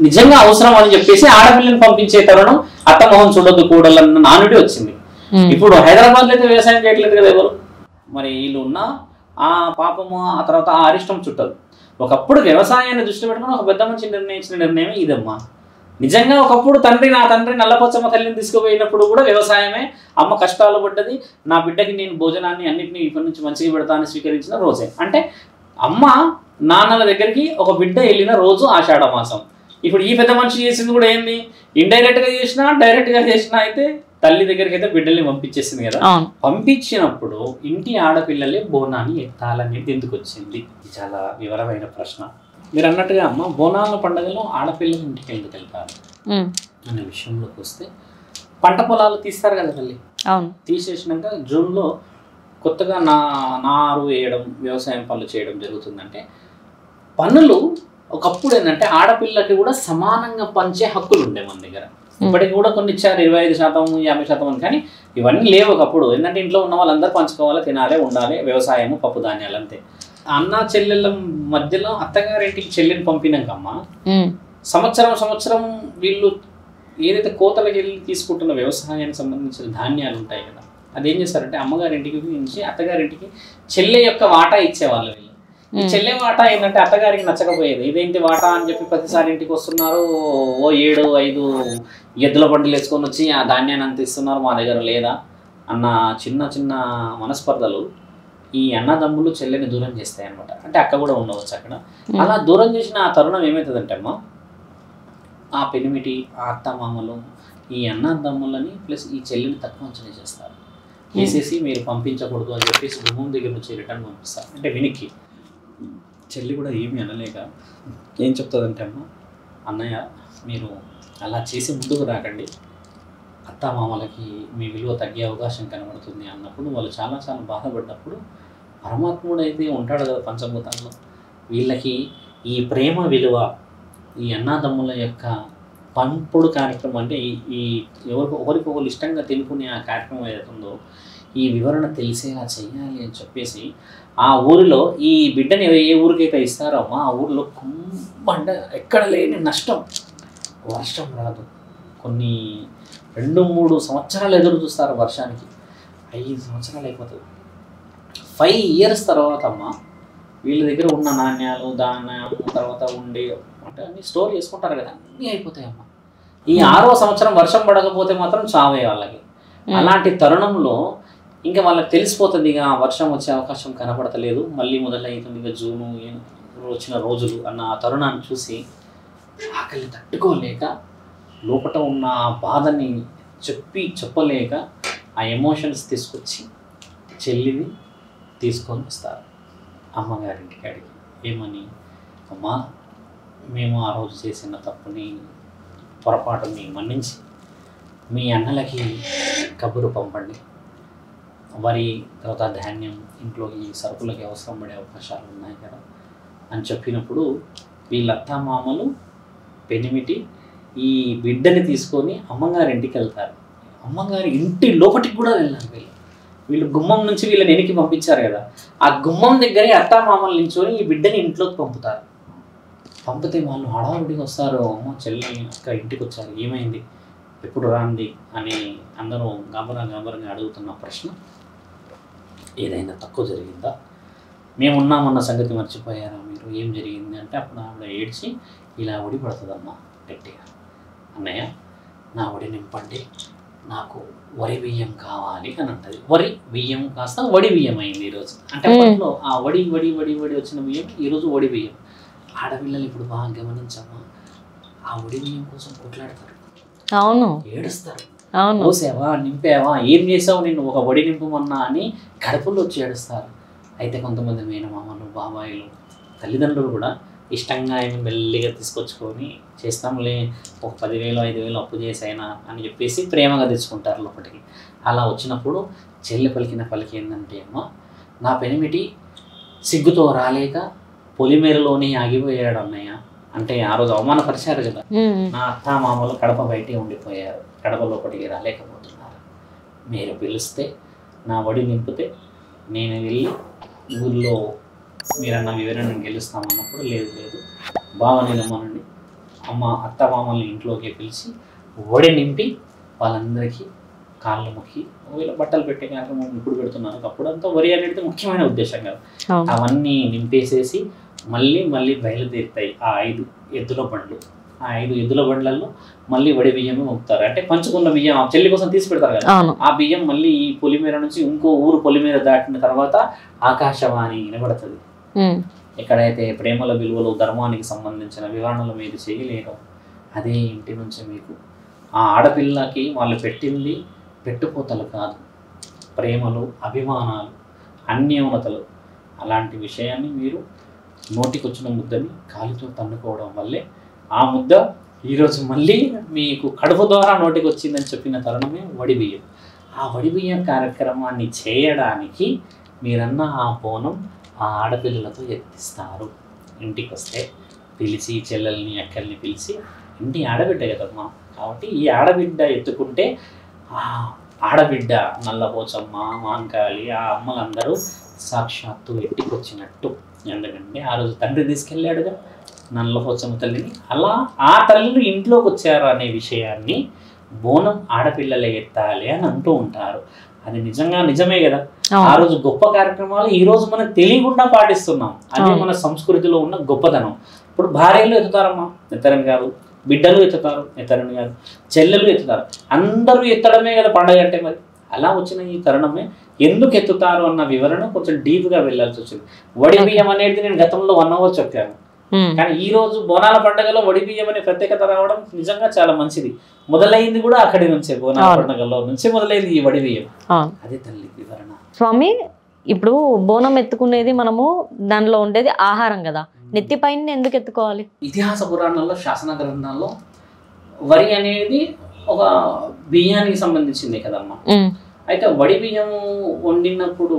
నిజంగా అవసరం అని చెప్పేసి ఆడపిల్లని పంపించే తరుణం అత్త మొహం చూడొద్దు కూడలన్న నానుడి వచ్చింది. ఇప్పుడు హైదరాబాద్ లో అయితే వ్యవసాయం చేయట్లేదు కదా ఎవరు. మరి వీళ్ళు ఉన్న ఆ పాపము ఆ తర్వాత ఆ అరిష్టం చుట్టదు. ఒకప్పుడు వ్యవసాయాన్ని దృష్టి పెట్టుకుని ఒక పెద్ద మనిషి నిర్ణయించిన నిర్ణయం ఇదమ్మా. నిజంగా ఒకప్పుడు నా తండ్రి నల్లపోచమ్మ తల్లిని తీసుకుపోయినప్పుడు కూడా వ్యవసాయమే. అమ్మ కష్టాలు పడ్డది, నా బిడ్డకి నేను భోజనాన్ని అన్నింటినీ ఇప్పటి నుంచి మంచిగా పెడతానని స్వీకరించిన రోజే. అంటే అమ్మ నాన్నల దగ్గరికి ఒక బిడ్డ వెళ్ళిన రోజు ఆషాఢ మాసం. ఇప్పుడు ఈ పెద్ద మనిషి చేసింది కూడా ఏంది, ఇండైరెక్ట్గా చేసినా డైరెక్ట్గా చేసినా అయితే తల్లి దగ్గరికి అయితే బిడ్డల్ని పంపించేసింది కదా. పంపించినప్పుడు ఇంటి ఆడపిల్లలే బోనాన్ని ఎత్తాలనేది ఎందుకు వచ్చింది? చాలా వివరమైన ప్రశ్న. మీరు అన్నట్టుగా అమ్మ బోనాల పండుగలో ఆడపిల్లలు ఇంటికి ఎందుకు వెళ్తారు అనే విషయంలోకి వస్తే, పంట పొలాలు తీస్తారు కదా తల్లి. తీసేసినాక జూన్లో కొత్తగా నారు వేయడం, వ్యవసాయం పనులు చేయడం జరుగుతుందంటే పనులు ఒకప్పుడు ఏంటంటే ఆడపిల్లకి కూడా సమానంగా పంచే హక్కులు ఉండే మన దగ్గర. ఇప్పటికి కూడా కొన్ని ఇచ్చారు 25%, 50% అని. కానీ ఇవన్నీ లేవు ఒకప్పుడు. ఏంటంటే ఇంట్లో ఉన్న వాళ్ళందరూ పంచుకోవాలి, తినాలి, ఉండాలి, వ్యవసాయము, పప్పు ధాన్యాలు అంతే. అన్న చెల్లెళ్ళ మధ్యలో అత్తగారింటికి చెల్లెని పంపినాకమ్మ సంవత్సరం వీళ్ళు ఏదైతే కోతలకి వెళ్ళి తీసుకుంటున్న వ్యవసాయానికి సంబంధించిన ధాన్యాలు ఉంటాయి కదా, అదేం చేస్తారంటే అమ్మగారింటికి నుంచి అత్తగారింటికి చెల్లె యొక్క వాటా ఇచ్చేవాళ్ళు వీళ్ళు. ఈ చెల్లె వాటా ఏంటంటే అత్తగారికి నచ్చకపోయేది. ఇదేంటి వాటా అని చెప్పి ప్రతిసారి ఇంటికి వస్తున్నారు, ఓ 7-5 ఎద్దుల బండిలు వేసుకొని వచ్చి ఆ ధాన్యాన్ని అంత ఇస్తున్నారు, మా దగ్గర లేదా అన్న చిన్న చిన్న మనస్పర్ధలు ఈ అన్నదమ్ములు చెల్లెని దూరం చేస్తాయి అనమాట. అంటే అక్క కూడా ఉండవచ్చు అక్కడ. అలా దూరం చేసిన ఆ తరుణం ఏమవుతుందంటే అమ్మ, ఆ పెనిమిటి, ఆ అత్తమామలు ఈ అన్నదమ్ములని ప్లస్ ఈ చెల్లిని తక్కువ అంచనా చేస్తారు. వేసేసి మీరు పంపించకూడదు అని చెప్పేసి గుమ్మం దగ్గర నుంచి రిటర్న్ పంపిస్తారు. అంటే వెనక్కి చెల్లి కూడా ఏమీ అనలేక ఏం చెప్తుందంటే అమ్మ, అన్నయ్య మీరు అలా చేసి ముందుకు రాకండి, అత్తామామలకి మీ విలువ తగ్గే అవకాశం కనబడుతుంది అన్నప్పుడు వాళ్ళు చాలా చాలా బాధపడ్డప్పుడు పరమాత్ముడు అయితే ఉంటాడు కదా పంచభూతాల్లో, వీళ్ళకి ఈ ప్రేమ విలువ, ఈ అన్నదమ్ముల యొక్క పంపుడు కార్యక్రమం అంటే ఈ ఒకరికొకరు ఇష్టంగా తినుకునే ఆ కార్యక్రమం ఏదైతుందో ఈ వివరణ తెలిసేలా చెయ్యాలి అని చెప్పేసి ఆ ఊరిలో ఈ బిడ్డని ఏ ఊరికైతే ఇస్తారో అమ్మా, ఆ ఊరిలో కుంభండ ఎక్కడ లేని నష్టం, వర్షం రాదు. కొన్ని 2-3 సంవత్సరాలు ఎదురు చూస్తారు వర్షానికి. 5 సంవత్సరాలు అయిపోతుంది. 5 years తర్వాత అమ్మ వీళ్ళ దగ్గర ఉన్న నాణ్యాలు ధాన్యాలు తర్వాత ఉండే అంటే అన్నీ స్టోర్ చేసుకుంటారు కదా, అన్నీ అయిపోతాయి అమ్మ. ఈ 6వ సంవత్సరం వర్షం పడకపోతే మాత్రం చావే వాళ్ళకి. అలాంటి తరుణంలో ఇంకా వాళ్ళకి తెలిసిపోతుంది ఇక వర్షం వచ్చే అవకాశం కనపడతలేదు, మళ్ళీ మొదలవుతుంది ఇక జూను వచ్చిన రోజులు అన్న ఆ తరుణాన్ని చూసి ఆకలి తట్టుకోలేక లోపల ఉన్న ఆ బాధని చెప్పలేక ఆ ఎమోషన్స్ తీసుకొచ్చి చెల్లిని తీసుకొని వస్తారు అమ్మగారింటికి అడిగి. ఏమని, అమ్మా మేము ఆ రోజు చేసిన తప్పుని పొరపాటుని మన్నించి మీ అన్నలకి కబురు పంపండి, వరి తర్వాత ధాన్యం ఇంట్లోకి సరుకులకి అవసరం పడే అవకాశాలు ఉన్నాయి కదా అని చెప్పినప్పుడు వీళ్ళ అత్తామామలు పెనిమిటి ఈ బిడ్డని తీసుకొని అమ్మగారింటికి వెళ్తారు. అమ్మగారి ఇంటి లోపలికి కూడా వెళ్ళారు వీళ్ళు గుమ్మం నుంచి వీళ్ళని వెనక్కి పంపించారు కదా, ఆ గుమ్మం దగ్గరే అత్తామామలు నించుని ఈ బిడ్డని ఇంట్లోకి పంపుతారు. పంపితే వాళ్ళు హడావుడిగా వస్తారు, అమ్మ చెల్లి అక్క ఇంటికి వచ్చారు, ఏమైంది, ఎప్పుడు రాంది అని అందరూ గాబరంగా అడుగుతున్న ప్రశ్న, ఏదైనా తక్కువ జరిగిందా, మేమున్నామన్న సంగతి మర్చిపోయారా మీరు, ఏం జరిగింది అంటే అప్పుడు ఆవిడ ఏడ్చి ఇలా ఒడి పడుతుందమ్మా గట్టిగా, అన్నయ్య నా ఒడి నింపండి, నాకు వరి బియ్యం కావాలి అని అంటది. వరి బియ్యం కాస్త వడి బియ్యం అయింది ఈరోజు. అంటే అప్పట్లో ఆ వడి వచ్చిన బియ్యం ఈరోజు వడి బియ్యం. ఆడపిల్లలు ఇప్పుడు బాగా గమనించమ్మా, ఆ వడి బియ్యం కోసం కొట్లాడతారు, అవును ఏడుస్తారు, పోసావా నింపావా ఏం చేసావు నిన్ను ఒక వడి నింపమన్నా అని కడుపుల్లో వచ్చి ఏడుస్తారు. అయితే కొంతమంది మేనమామలు బాబాయిలు తల్లిదండ్రులు కూడా ఇష్టంగా ఏమి మెల్లిగా తీసుకొచ్చుకొని చేస్తాంలే ఒక 10,000-5,000 అప్పు చేసైనా అని చెప్పేసి ప్రేమగా తెచ్చుకుంటారు లోపలికి. అలా వచ్చినప్పుడు చెల్లి పలికిన పలికి ఏంటంటే, అమ్మ నా పెనిమిటి సిగ్గుతో రాలేక పొలిమేరలోనే ఆగిపోయాడు అన్నయ్య అంటే ఆ రోజు అవమానపరిచారు కదా, నా అత్తామామలు కడప బయటే ఉండిపోయారు, కడప లోపలికి రాలేకపోతున్నారు, మీరు పిలిస్తే నా వడి నింపితే నేను వెళ్ళి ఊళ్ళో మీరన్న వివరణ గెలుస్తామన్నప్పుడు లేదు బావని రమ్మనండి, అమ్మ అత్తమామల్ని ఇంట్లోకి పిలిచి వడి నింపి వాళ్ళందరికీ కాళ్ళు మొక్కి వీళ్ళ బట్టలు పెట్టే కార్యక్రమం ఇప్పుడు పెడుతున్నారు. అప్పుడంతా వరి అనేది ముఖ్యమైన ఉద్దేశం కదా, అవన్నీ నింపేసేసి మళ్ళీ బయలుదేరుతాయి ఆ 5 ఎద్దుల బండ్లు. ఆ 5 ఎద్దుల బండ్లలో మళ్ళీ వడి బియ్యం మొక్కుతారు. అంటే పంచుకున్న బియ్యం చెల్లి కోసం తీసి పెడతారు కదా, ఆ బియ్యం మళ్ళీ ఈ పొలిమేర నుంచి ఇంకో ఊరు పొలిమేర దాటిన తర్వాత ఆకాశవాణి వినబడుతుంది. ఎక్కడైతే ప్రేమల విలువలు ధర్మానికి సంబంధించిన వివరణలు మీరు చేయలేరు, అదే ఇంటి నుంచి మీకు ఆ ఆడపిల్లకి వాళ్ళు పెట్టింది పెట్టుపోతలు కాదు, ప్రేమలు అభిమానాలు అన్యోన్యతలు. అలాంటి విషయాన్ని మీరు నోటికొచ్చిన ముద్దని కాలితో తన్నుకోవడం వల్లే ఆ ముద్ద ఈరోజు మళ్ళీ మీకు కడుపు ద్వారా నోటికి వచ్చిందని చెప్పిన తరుణమే వడి బియ్యం. ఆ వడి బియ్యం కార్యక్రమాన్ని చేయడానికి మీరన్న ఆ బోనం ఆ ఆడపిల్లలతో ఎత్తిస్తారు. ఇంటికి వస్తే పిలిచి చెల్లెల్ని అక్కల్ని పిలిచి, ఇంటి ఆడబిడ్డ కదమ్మా కాబట్టి ఈ ఆడబిడ్డ ఎత్తుకుంటే ఆ ఆడబిడ్డ నల్లపోచమ్మ మాంకాళి ఆ అమ్మలందరూ సాక్షాత్తు ఇంటికి వచ్చినట్టు. ఎందుకంటే ఆ రోజు తండ్రి తీసుకెళ్ళాడుగా నల్లపోచమ్మ తల్లిని, అలా ఆ తల్లిని ఇంట్లోకి వచ్చారు అనే విషయాన్ని బోనం ఆడపిల్లలే ఎత్తాలి అని అంటూ ఉంటారు. అది నిజమే కదా. ఆ రోజు గొప్ప కార్యక్రమాలు ఈ రోజు మనకు తెలియకుండా పాటిస్తున్నాం. అదే మన సంస్కృతిలో ఉన్న గొప్పతనం. ఇప్పుడు భార్యలు ఎత్తుతారమ్మా, ఎత్తరని కాదు, బిడ్డలు ఎత్తుతారు, ఎత్తరని కాదు, చెల్లెలు ఎత్తుతారు, అందరూ ఎత్తడమే కదా పండగ అంటే. మరి అలా వచ్చిన ఈ తరుణమే ఎందుకు ఎత్తుతారు అన్న వివరణ కొంచెం డీప్గా వెళ్ళాల్సి వచ్చింది. వడి బియ్యం అనేది నేను గతంలో 1 hour చెప్పాను, కానీ ఈ రోజు బోనాల పండుగలో వడి బియ్యం అనే ప్రత్యేకత రావడం నిజంగా చాలా మంచిది. మొదలైంది కూడా అక్కడి నుంచే, బోనాల పండుగలో నుంచే మొదలైంది ఈ వడి బియ్యం. అదే తల్లి వివరణ. స్వామి, ఇప్పుడు బోనం ఎత్తుకునేది మనము దానిలో ఉండేది ఆహారం కదా, నెత్తిపైన ఎందుకు ఎత్తుకోవాలి? ఇతిహాస పురాణాల్లో, శాసన గ్రంథాల్లో వరి అనేది ఒక బియ్యానికి సంబంధించింది కదమ్మా. అయితే వడి బియ్యం వండినప్పుడు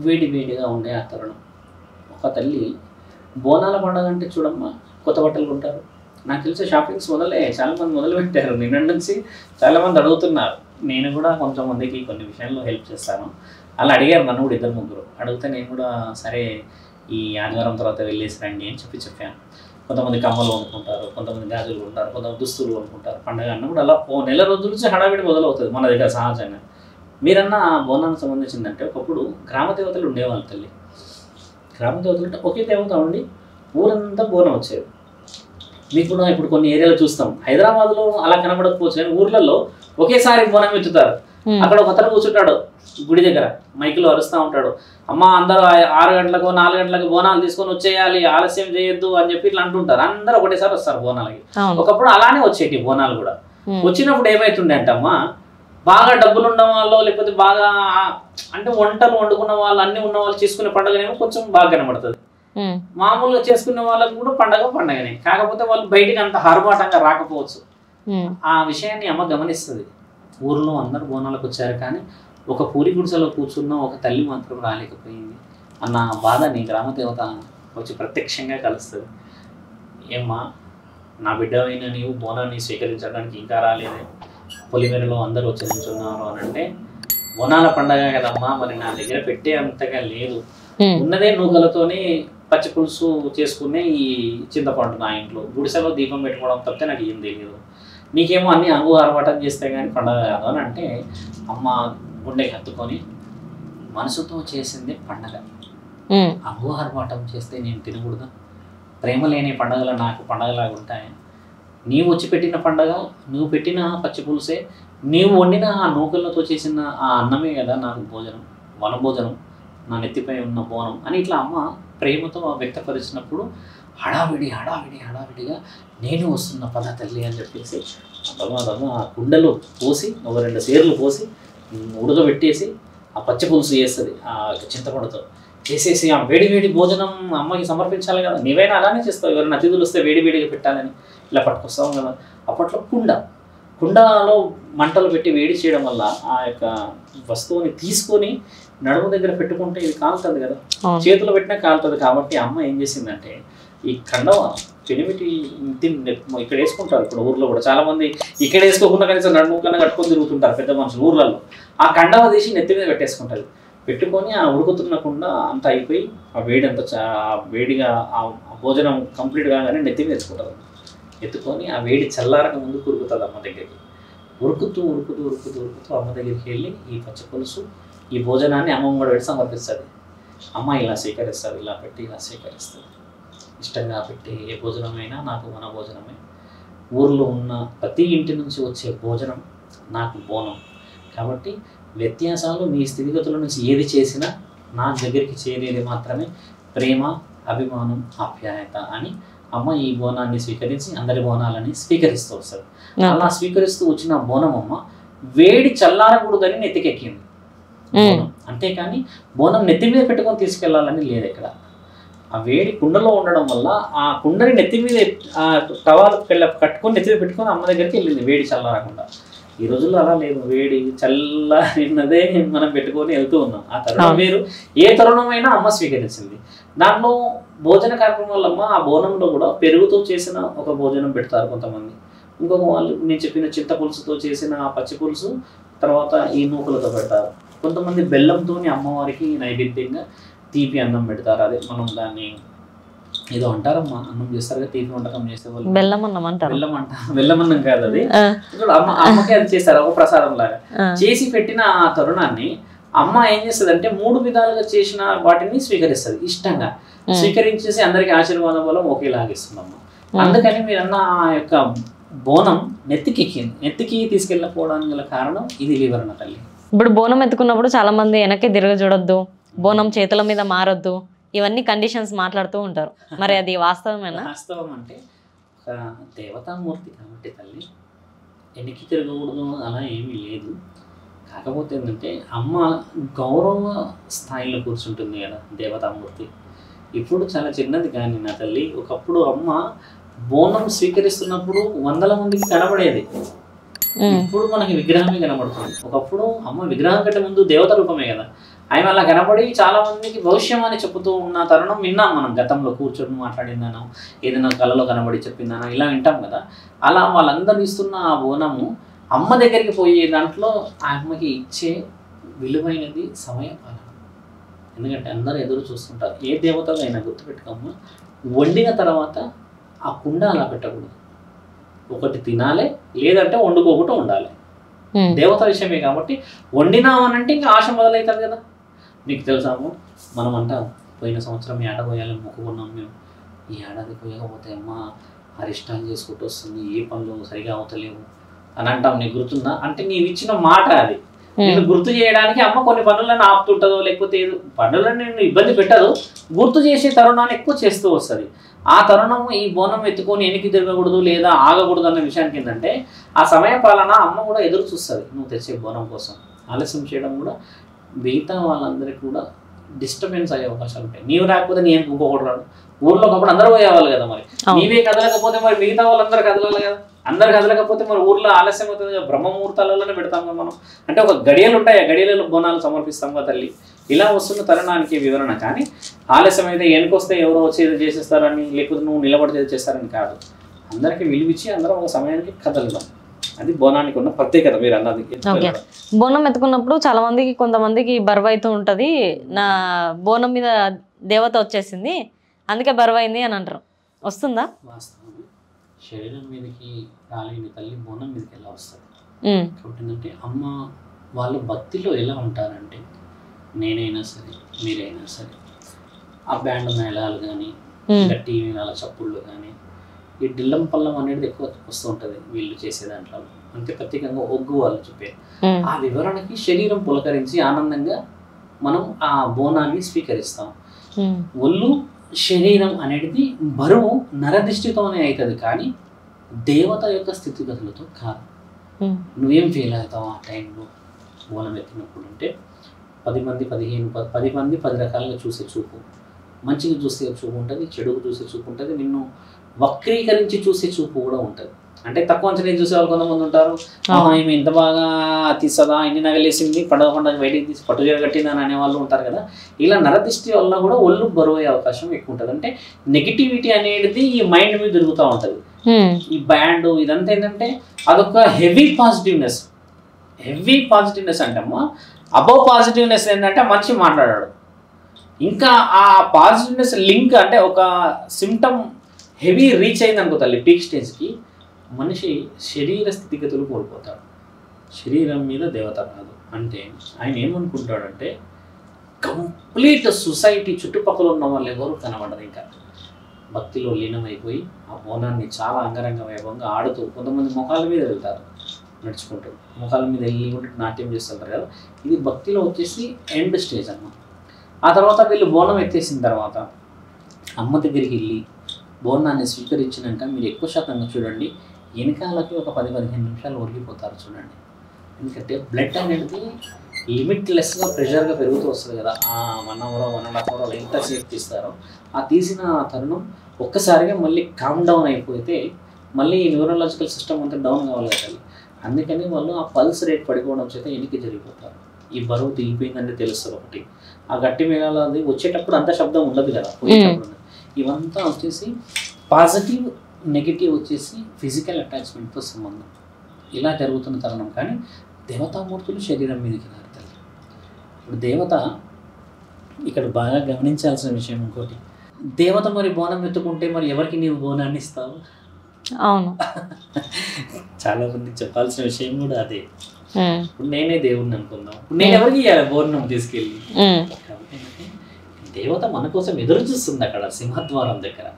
వేడిగా ఉండే ఆ తరుణం. ఒక తల్లి బోనాల పండుగ అంటే చూడమ్మా, కొత్త బట్టలు కొంటారు. నాకు తెలిసి షాపింగ్స్ చాలామంది మొదలు పెట్టారు. నిన్న నుంచి చాలామంది అడుగుతున్నారు. నేను కూడా కొంతమందికి కొన్ని విషయాల్లో హెల్ప్ చేస్తాను. అలా అడిగారు నన్ను కూడా 2-3 అడిగితే నేను కూడా సరే ఈ ఆదివారం తర్వాత వెళ్ళేసి రండి అని చెప్పాను. కొంతమంది కమ్మలు కొనుక్కుంటారు, కొంతమంది గాజులు కొంటారు, కొంతమంది దుస్తులు కొనుక్కుంటారు. పండుగ అన్న కూడా అలా 1 నెల రోజుల నుంచి హడావిడి మొదలవుతుంది మన దగ్గర సహజంగా. మీరన్నా బోనానికి సంబంధించిందంటే ఒకప్పుడు గ్రామ దేవతలు ఉండేవాళ్ళు తల్లి. గ్రామ దేవతలు అంటే ఒకే దేవత ఉండి ఊరంతా బోనం వచ్చేది. మీకు కూడా ఇప్పుడు కొన్ని ఏరియాలో చూస్తాం, హైదరాబాద్లో అలా కనబడకపోవచ్చు కానీ ఊర్లలో ఒకేసారి బోనం ఎత్తుతారు. అక్కడ ఒక అతను కూర్చుంటాడు గుడి దగ్గర, మైకులో అరుస్తూ ఉంటాడు, అమ్మ అందరూ 6 గంటలకు 4 గంటలకు బోనాలు తీసుకొని వచ్చేయాలి, ఆలస్యం చేయొద్దు అని చెప్పి ఇట్లా అంటుంటారు. అందరూ ఒకటేసారి వస్తారు బోనాలకి. ఒకప్పుడు అలానే వచ్చేటి బోనాలు కూడా. వచ్చినప్పుడు ఏమైతుండే అంటమ్మా, బాగా డబ్బులు ఉన్న వాళ్ళు, లేకపోతే బాగా అంటే వంటలు వండుకున్న వాళ్ళు, అన్ని ఉన్న వాళ్ళు చేసుకునే పండుగనేమో కొంచెం బాగా కనబడుతుంది. మామూలుగా చేసుకునే వాళ్ళకి కూడా పండగనే, కాకపోతే వాళ్ళు బయటికి అంత ఆర్భాటంగా రాకపోవచ్చు. ఆ విషయాన్ని అమ్మ గమనిస్తుంది. ఊర్లో అందరు బోనాలకు వచ్చారు కానీ ఒక పూరి గుడిసెలో కూర్చున్న ఒక తల్లి మాత్రం రాలేకపోయింది అన్న బాధని గ్రామ దేవత వచ్చి ప్రత్యక్షంగా కలుస్తుంది. ఏమ్మా, నా బిడ్డ అయినా నీవు బోనాన్ని స్వీకరించడానికి ఇంకా రాలేదే, పొలిమేరలో అందరూ వచ్చి నిల్చున్నారు అని అంటే, బోనాల పండగ కదమ్మా, మరి నా దగ్గర పెట్టే అంతగా లేదు, ఉన్నదే నూకలతోనే పచ్చి పులుసు చేసుకునే ఈ చింతపండు నా ఇంట్లో, గుడిసెలో దీపం పెట్టుకోవడం తప్పితే నాకు ఏం తెలియదు, నీకేమో అన్ని అంగు ఆర్భాటం చేస్తే కానీ పండగ కాదు అని అంటే, అమ్మ గుండెకి హత్తుకొని మనసుతో చేసింది పండగ, అంగు ఆర్భాటం చేస్తే నేను తినకూడదు, ప్రేమ లేని పండగలు నాకు పండగలాగా ఉంటాయి, నీవు వచ్చి పెట్టిన పండగ, నువ్వు పెట్టిన పచ్చి పులుసే, నీవు వండిన ఆ నూకలతో చేసిన ఆ అన్నమే కదా నాకు భోజనం, వనభోజనం, నా నెత్తిపై ఉన్న బోనం అని ఇట్లా అమ్మ ప్రేమతో వ్యక్తపరిచినప్పుడు హడావిడిగా నేను వస్తున్న పద తల్లి అని చెప్పేసి ఆ కుండలో పోసి 1-2 సేర్లు పోసి ఉడకబెట్టేసి ఆ పచ్చి పులుసు చేస్తుంది ఆ చింతపండుతో చేసేసి ఆ వేడి భోజనం అమ్మకి సమర్పించాలి కదా. నీవైనా అలానే చేస్తావు, ఎవరైనా అతిథులు వస్తే వేడిగా పెట్టాలని ఇలా పట్టుకొస్తాం కదా. అప్పట్లో కుండలో మంటలు పెట్టి వేడి చేయడం వల్ల ఆ యొక్క వస్తువుని తీసుకొని నడుము దగ్గర పెట్టుకుంటే ఇది కాలుతుంది కదా, చేతిలో పెట్టినా కాలుతుంది. కాబట్టి అమ్మ ఏం చేసిందంటే, ఈ కండవ పెనిమిటి ఇక్కడ వేసుకుంటారు. ఇప్పుడు ఊర్లో కూడా చాలా మంది ఇక్కడ వేసుకోకుండా కనీసం నడుము కన్నా కట్టుకొని తిరుగుతుంటారు పెద్ద మనుషులు ఊర్లలో. ఆ కండవ తీసి నెత్తి మీద పెట్టేసుకుంటారు. పెట్టుకొని ఆ ఉడుకుతున్న కుండ అంతా అయిపోయి ఆ వేడి అంతా వేడిగా ఆ భోజనం కంప్లీట్ కాగానే నెత్తి మీద ఎత్తుకుంటారు. ఎత్తుకొని ఆ వేడి చల్లారక ముందు ఉరుకుతుంది అమ్మ దగ్గరికి. ఉరుకుతూ అమ్మ దగ్గరికి వెళ్ళి ఈ పచ్చి పులుసు, ఈ భోజనాన్ని అమ్మమ్మ కూడా పెట్టి సమర్పిస్తుంది. అమ్మ ఇలా స్వీకరిస్తుంది, ఇలా పెట్టి ఇలా స్వీకరిస్తుంది. ఇష్టంగా పెట్టి ఏ భోజనమైనా నాకు మన భోజనమే. ఊర్లో ఉన్న ప్రతి ఇంటి నుంచి వచ్చే భోజనం నాకు బోనం. కాబట్టి వ్యత్యాసాలు మీ స్థితిగతుల నుంచి ఏది చేసినా నా దగ్గరికి చేరేది మాత్రమే ప్రేమ, అభిమానం, ఆప్యాయత అని అమ్మ ఈ బోనాన్ని స్వీకరించి అందరి బోనాలని స్వీకరిస్తూ వస్తుంది. అలా స్వీకరిస్తూ వచ్చిన బోనం అమ్మ వేడి చల్లారకూడదని నెత్తికెక్కింది బోనం. అంతేకాని బోనం నెత్తి మీద పెట్టుకొని తీసుకెళ్లాలని లేదు ఇక్కడ. ఆ వేడి కుండలో ఉండడం వల్ల ఆ కుండని నెత్తి మీద టవాలు కట్టుకొని నెత్తి మీద పెట్టుకొని అమ్మ దగ్గరికి వెళ్ళింది వేడి చల్లారకుండా. ఈ రోజుల్లో అలా లేదు, వేడి చల్లనిన్నదే మనం పెట్టుకొని వెళ్తూ ఉన్నాం. ఆ తరుణం వేరు, ఏ తరుణమైనా అమ్మ స్వీకరించింది. దాంట్లో భోజన కార్యక్రమాలమ్మ ఆ బోనంలో కూడా పెరుగుతో చేసిన ఒక భోజనం పెడతారు కొంతమంది. ఇంకొక వాళ్ళు నేను చెప్పిన చింత పులుసుతో చేసిన ఆ పచ్చి పులుసు, తర్వాత ఈ నూకలతో పెడతారు. కొంతమంది బెల్లంతో అమ్మవారికి నైవేద్యంగా తీపి అన్నం పెడతారు. అదే మనం దాన్ని ఏదో అంటారమ్మా, అన్నం చేస్తారు కదా, తీపి వంటకం చేసేవాళ్ళు, బెల్లం అన్నం అంటారు. బెల్లమన్నం కాదు అది. ఇప్పుడు అమ్మకి అది చేస్తారు ఒక ప్రసాదం లాగా చేసి పెట్టిన ఆ తరుణాన్ని అమ్మ ఏం చేస్తుంది అంటే 3 విధాలుగా చేసిన వాటిని స్వీకరిస్తుంది, ఇష్టంగా స్వీకరించేసి అందరికి ఆశీర్వాదం వల్ల ఒకేలాగిస్తుంది అమ్మ. అందుకని మీరు అన్న ఆ యొక్క బోనం నెత్తికి తీసుకెళ్ళకపోవడానికి గల కారణం ఇది వివరణ తల్లి. ఇప్పుడు బోనం ఎత్తుకున్నప్పుడు చాలా మంది వెనక్కి తిరగ చూడొద్దు, బోనం చేతుల మీద మారొద్దు, ఇవన్నీ కండిషన్స్ మాట్లాడుతూ ఉంటారు. మరి అది వాస్తవమేనా? వాస్తవం అంటే ఒక దేవతామూర్తి కాబట్టి తల్లి వెనక్కి తిరగకూడదు అలా ఏమీ లేదు. కాకపోతే ఏంటంటే అమ్మ గౌరవ స్థాయిలో కూర్చుంటుంది కదా దేవతామూర్తి. ఇప్పుడు చాలా చిన్నది కానీ నా తల్లి, ఒకప్పుడు అమ్మ బోనం స్వీకరిస్తున్నప్పుడు 100 మందికి కనబడేది, ఇప్పుడు మనకి విగ్రహమే కనబడుతుంది. ఒకప్పుడు అమ్మ విగ్రహం కంటే ముందు దేవత రూపమే కదా, ఆయన అలా కనబడి చాలా మందికి భవిష్యం అని చెప్తూ ఉన్న తరుణం విన్నాం మనం. గతంలో కూర్చొని మాట్లాడిందానో ఏదైనా కళలో కనబడి చెప్పిందానో ఇలా వింటాం కదా. అలా వాళ్ళందరూ ఇస్తున్న ఆ బోనము అమ్మ దగ్గరికి పోయే దాంట్లో ఆ అమ్మకి ఇచ్చే విలువైనది సమయపాలన. ఎందుకంటే అందరూ ఎదురు చూస్తుంటారు. ఏ దేవతగా అయినా గుర్తుపెట్టుకోమ్మా, వండిన తర్వాత ఆ కుండ అలా పెట్టకూడదు, ఒకటి తినాలి లేదంటే వండుకోకుండా ఉండాలి. దేవత విషయమే కాబట్టి వండినామనంటే ఇంకా ఆశ మొదలవుతుంది కదా. నీకు తెలుసాము, మనం అంటాం పోయిన సంవత్సరం ఏడ పోయాలని మొక్కుకున్నాం మేము, ఈ ఏడాది పోయకపోతే అమ్మ అరిష్టాలు చేసుకుంటూ వస్తుంది, ఏ పనులు సరిగా అవుతలేవు అని అంటాం. నీకు గుర్తుందా? అంటే నీవు ఇచ్చిన మాట అది. నేను గుర్తు చేయడానికి అమ్మ కొన్ని పనులను ఆపుతుంటుందో లేకపోతే ఏదో పనులను నేను ఇబ్బంది పెట్టదు, గుర్తు చేసే తరుణాన్ని ఎక్కువ చేస్తూ వస్తుంది. ఆ తరుణము ఈ బోనం ఎత్తుకొని వెనక్కి తిరగకూడదు లేదా ఆగకూడదు అన్న విషయానికి ఏంటంటే ఆ సమయ పాలన అమ్మ కూడా ఎదురు చూస్తుంది నువ్వు తెచ్చే బోనం కోసం. ఆలస్యం చేయడం కూడా మిగతా వాళ్ళందరికీ కూడా డిస్టర్బెన్స్ అయ్యే అవకాశాలు ఉంటాయి. నీవు రాకపోతే నేను ఇంకొకటి రాడు, ఊర్లో ఒకప్పుడు అందరూ పోయేవాళ్ళు కదా, మరి నీవే కదలకపోతే మరి మిగతా వాళ్ళందరూ కదలాలి కదా. అందరు కదలకపోతే మరి ఊర్లో ఆలస్యం అవుతుంది కదా. బ్రహ్మముహూర్తాలలోనే పెడతాం కదా మనం. అంటే ఒక గడియలు ఉంటాయి, ఆ గడియలలో బోనాలు సమర్పిస్తాం కదా తల్లి. ఇలా వస్తున్న తరుణానికి వివరణ. కానీ ఆలస్యం అయితే వెనుకొస్తే ఎవరో వచ్చేది చేసేస్తారని లేకపోతే నువ్వు నిలబడితే చేస్తారని కాదు. అందరికీ విలువిచ్చి అందరం ఒక సమయానికి కదలుదాం. అది బోనానికి ఉన్న ప్రత్యేకత మీరు అన్నది. బోనం ఎత్తుకున్నప్పుడు చాలా మందికి కొంతమందికి బరువు అవుతూ ఉంటుంది, నా బోనం మీద దేవత వచ్చేసింది అందుకే బరువు అయింది అని అంటారు, వస్తుందా? వాస్తవమే, శరీరం మీదకి రాలేని తల్లి బోనం మీదకి ఎలా వస్తుంది కాబట్టి ఏంటంటే అమ్మ వాళ్ళు భక్తిలో ఎలా ఉంటారంటే, నేనైనా సరే మీరైనా సరే ఆ బ్యాండ్ మేళాలు కానీ గట్టి మేళాల చప్పుళ్ళు కానీ ఈ డిల్లం పల్లం అనేది ఎక్కువ వస్తూ ఉంటుంది వీళ్ళు చేసే దాంట్లో. అంతే ప్రత్యేకంగా ఒగ్గు వాళ్ళు చెప్పే ఆ వివరణకి శరీరం పులకరించి ఆనందంగా మనం ఆ బోనాన్ని స్వీకరిస్తాం. ఒళ్ళు శరీరం అనేది బరువు నరదృష్టితోనే అవుతుంది కానీ దేవత యొక్క స్థితిగతులతో కాదు. నువ్వేం ఫీల్ అవుతావు ఆ టైంలో బోనం ఎత్తినప్పుడు అంటే 10 మంది 10 రకాలుగా చూసే చూపు, మంచిగా చూసే చూపు ఉంటుంది, చెడుకు చూసే చూపు ఉంటుంది, నిన్ను వక్రీకరించి చూసే చూపు కూడా ఉంటుంది. అంటే తక్కువ అంచనా చూసే వాళ్ళు కొంతమంది ఉంటారు, ఈమె ఇంత బాగా తీస్తుందా, ఇన్ని నగలేసింది, పండుగ బయటికి తీసి పట్టు చీర కట్టిందని అనే వాళ్ళు ఉంటారు కదా. ఇలా నరదృష్టి వల్ల కూడా ఒళ్ళు బరువు అయ్యే అవకాశం ఎక్కువ ఉంటుంది. అంటే నెగిటివిటీ అనేది ఈ మైండ్ మీద తిరుగుతూ ఉంటుంది. ఈ బ్యాండ్ ఇదంతా ఏంటంటే అదొక హెవీ పాజిటివ్నెస్ అంటే అమ్మ అబౌవ్ పాజిటివ్నెస్ ఏంటంటే మనిషి మాట్లాడాడు, ఇంకా ఆ పాజిటివ్నెస్ లింక్ అంటే ఒక సిమ్టమ్ హెవీ రీచ్ అయింది అనుకో తల్లి పీక్ స్టేజ్కి, మనిషి శరీర స్థితిగతులు కోల్పోతాడు, శరీరం మీద దేవత కాదు. అంటే ఆయన ఏమనుకుంటాడంటే కంప్లీట్ సొసైటీ చుట్టుపక్కల ఉన్న వాళ్ళు ఎవరు కనబడరు, ఇంకా భక్తిలో లీనమైపోయి ఆ బోనాన్ని చాలా అంగరంగ వైభవంగా ఆడుతూ కొంతమంది ముఖాల మీద వెళ్తారు నడుచుకుంటూ, ముఖాల మీద వెళ్ళి కూడా నాట్యం చేస్తుంటారు కదా. ఇది భక్తిలో వచ్చేసి ఎండ్ స్టేజ్ అమ్మ. ఆ తర్వాత వీళ్ళు బోనం ఎత్తేసిన తర్వాత అమ్మ దగ్గరికి వెళ్ళి బోనాన్ని స్వీకరించినాక మీరు ఎక్కువ శాతంగా చూడండి వెనకాలకి ఒక 10-15 నిమిషాలు ఒరిగిపోతారు చూడండి. ఎందుకంటే బ్లడ్ అనేది లిమిట్లెస్గా ప్రెషర్గా పెరుగుతూ వస్తుంది కదా. 1 అవర్ 1.5 అవర్ ఎంతసేపు తీస్తారో ఆ తీసిన తరుణం ఒక్కసారిగా మళ్ళీ కామ్ డౌన్ అయిపోతే మళ్ళీ న్యూరలాజికల్ సిస్టమ్ అంతా డౌన్ కావాలి కదా. అందుకని వాళ్ళు ఆ పల్స్ రేట్ పడిపోవడం చేత వెనక్కి జరిగిపోతారు. ఈ బరువు దిగిపోయిందంటే తెలుస్తుంది ఒకటి. ఆ గట్టి మేళాలు అది వచ్చేటప్పుడు అంత శబ్దం ఉండదు కదా, పోయేటప్పుడు. ఇవంతా వచ్చేసి పాజిటివ్ నెగిటివ్ వచ్చేసి ఫిజికల్ అటాచ్మెంట్తో సంబంధం. ఇలా జరుగుతున్న తరుణం. కానీ దేవతామూర్తులు శరీరం మీదకి రారుతారు. ఇప్పుడు దేవత ఇక్కడ బాగా గమనించాల్సిన విషయం ఇంకోటి, దేవత మరి బోనం ఎత్తుకుంటే మరి ఎవరికి నీవు బోనాన్ని ఇస్తావు? అవును. చాలా మంది చెప్పాల్సిన విషయం కూడా అదే. ఇప్పుడు నేనే దేవుడిని అనుకుందాం, ఇప్పుడు నేను ఎవరికి ఇవ్వాలి బోనం తీసుకెళ్ళి? కాబట్టి దేవత మన కోసం ఎదురు చూస్తుంది అక్కడ సింహద్వారం దగ్గర,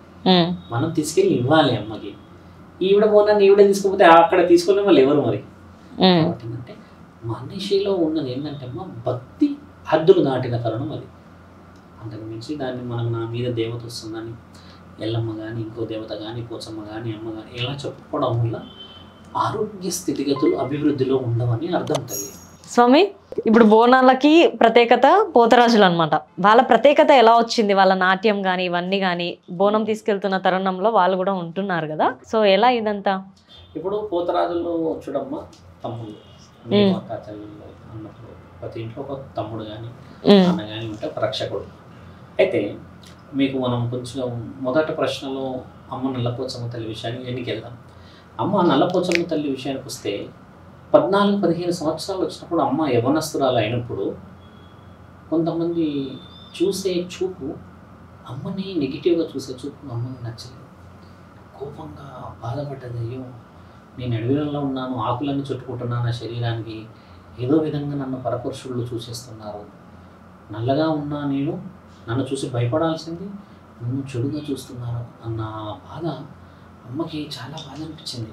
మనం తీసుకెళ్ళి ఇవ్వాలి అమ్మకి. ఈవిడ బోనాన్ని ఈవిడ తీసుకుపోతే అక్కడ తీసుకునే వాళ్ళు ఎవరు మరి? కాబట్టి ఏంటంటే మనిషిలో ఉన్నది ఏంటంటే అమ్మ భక్తి హద్దులు దాటిన తరుణం అది. అంతకు మించి దాన్ని మనం నా మీద దేవత వస్తుందని ఎల్లమ్మ కానీ ఇంకో దేవత కానీ పోచమ్మ కానీ అమ్మ కానీ ఇలా చెప్పుకోవడం వల్ల ఆరోగ్య స్థితిగతులు అభివృద్ధిలో ఉండవని అర్థం తల్లి. స్వామి, ఇప్పుడు బోనాలకి ప్రత్యేకత పోతరాజులు అనమాట. వాళ్ళ ప్రత్యేకత ఎలా వచ్చింది? వాళ్ళ నాట్యం కానీ ఇవన్నీ కానీ బోనం తీసుకెళ్తున్న తరుణంలో వాళ్ళు కూడా ఉంటున్నారు కదా, సో ఎలా ఇదంతా? ఇప్పుడు పోతరాజుల్లో చూడమ్మా తమ్ముడు అక్క చెల్లెళ్ళు అన్నప్పుడు ప్రతి ఇంట్లో ఒక తమ్ముడు కానీ అన్న కానీ ఉంటే ఒక రక్షకుడు. అయితే మీకు మనం కొంచెం మొదటి ప్రశ్నలో అమ్మ నల్లపోచమ్మ తల్లి విషయానికి ఎన్నికి వెళ్దాం. అమ్మ నల్లపోచమ్మ తల్లి విషయానికి వస్తే 14-15 సంవత్సరాలు వచ్చినప్పుడు అమ్మ యవనస్తురాలు అయినప్పుడు కొంతమంది చూసే చూపు అమ్మని నెగిటివ్గా చూసే చూపు అమ్మని నచ్చలేదు. కోపంగా బాధపడ్డది. అయ్యో నేను అడవిలో ఉన్నాను, ఆకులన్నీ చుట్టుకుంటున్నాను నా శరీరానికి, ఏదో విధంగా నన్ను పరపురుషుళ్ళు చూసేస్తున్నారు, నల్లగా ఉన్నా నేను నన్ను చూసి భయపడాల్సింది నన్ను చెడుగా చూస్తున్నారు అన్న బాధ అమ్మకి చాలా బాధ అనిపించింది.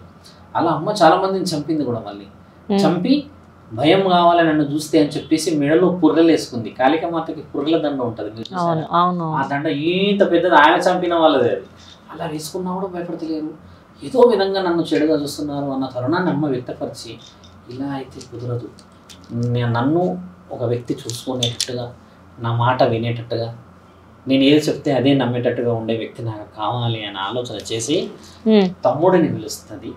అలా అమ్మ చాలామందిని చంపింది కూడా. మళ్ళీ చంపి భయం కావాలి నన్ను చూస్తే అని చెప్పేసి మెడలో పుర్రెలు వేసుకుంది. కాళికామాతకి పుర్రెల దండ ఉంటుంది, ఆ దండ ఇంత పెద్దది, ఆయన చంపిన వాళ్ళది అది. అలా వేసుకున్నా కూడా భయపడతలేరు, ఏదో విధంగా నన్ను చెడుగా చూస్తున్నారు అన్న తరుణాన్ని అమ్మ వ్యక్తపరిచి, ఇలా అయితే కుదరదు, నన్ను ఒక వ్యక్తి చూసుకునేటట్టుగా, నా మాట వినేటట్టుగా, నేను ఏది చెప్తే అదే నమ్మేటట్టుగా ఉండే వ్యక్తి నాకు కావాలి అని ఆలోచన చేసి తమ్ముడిని పిలుస్తుంది.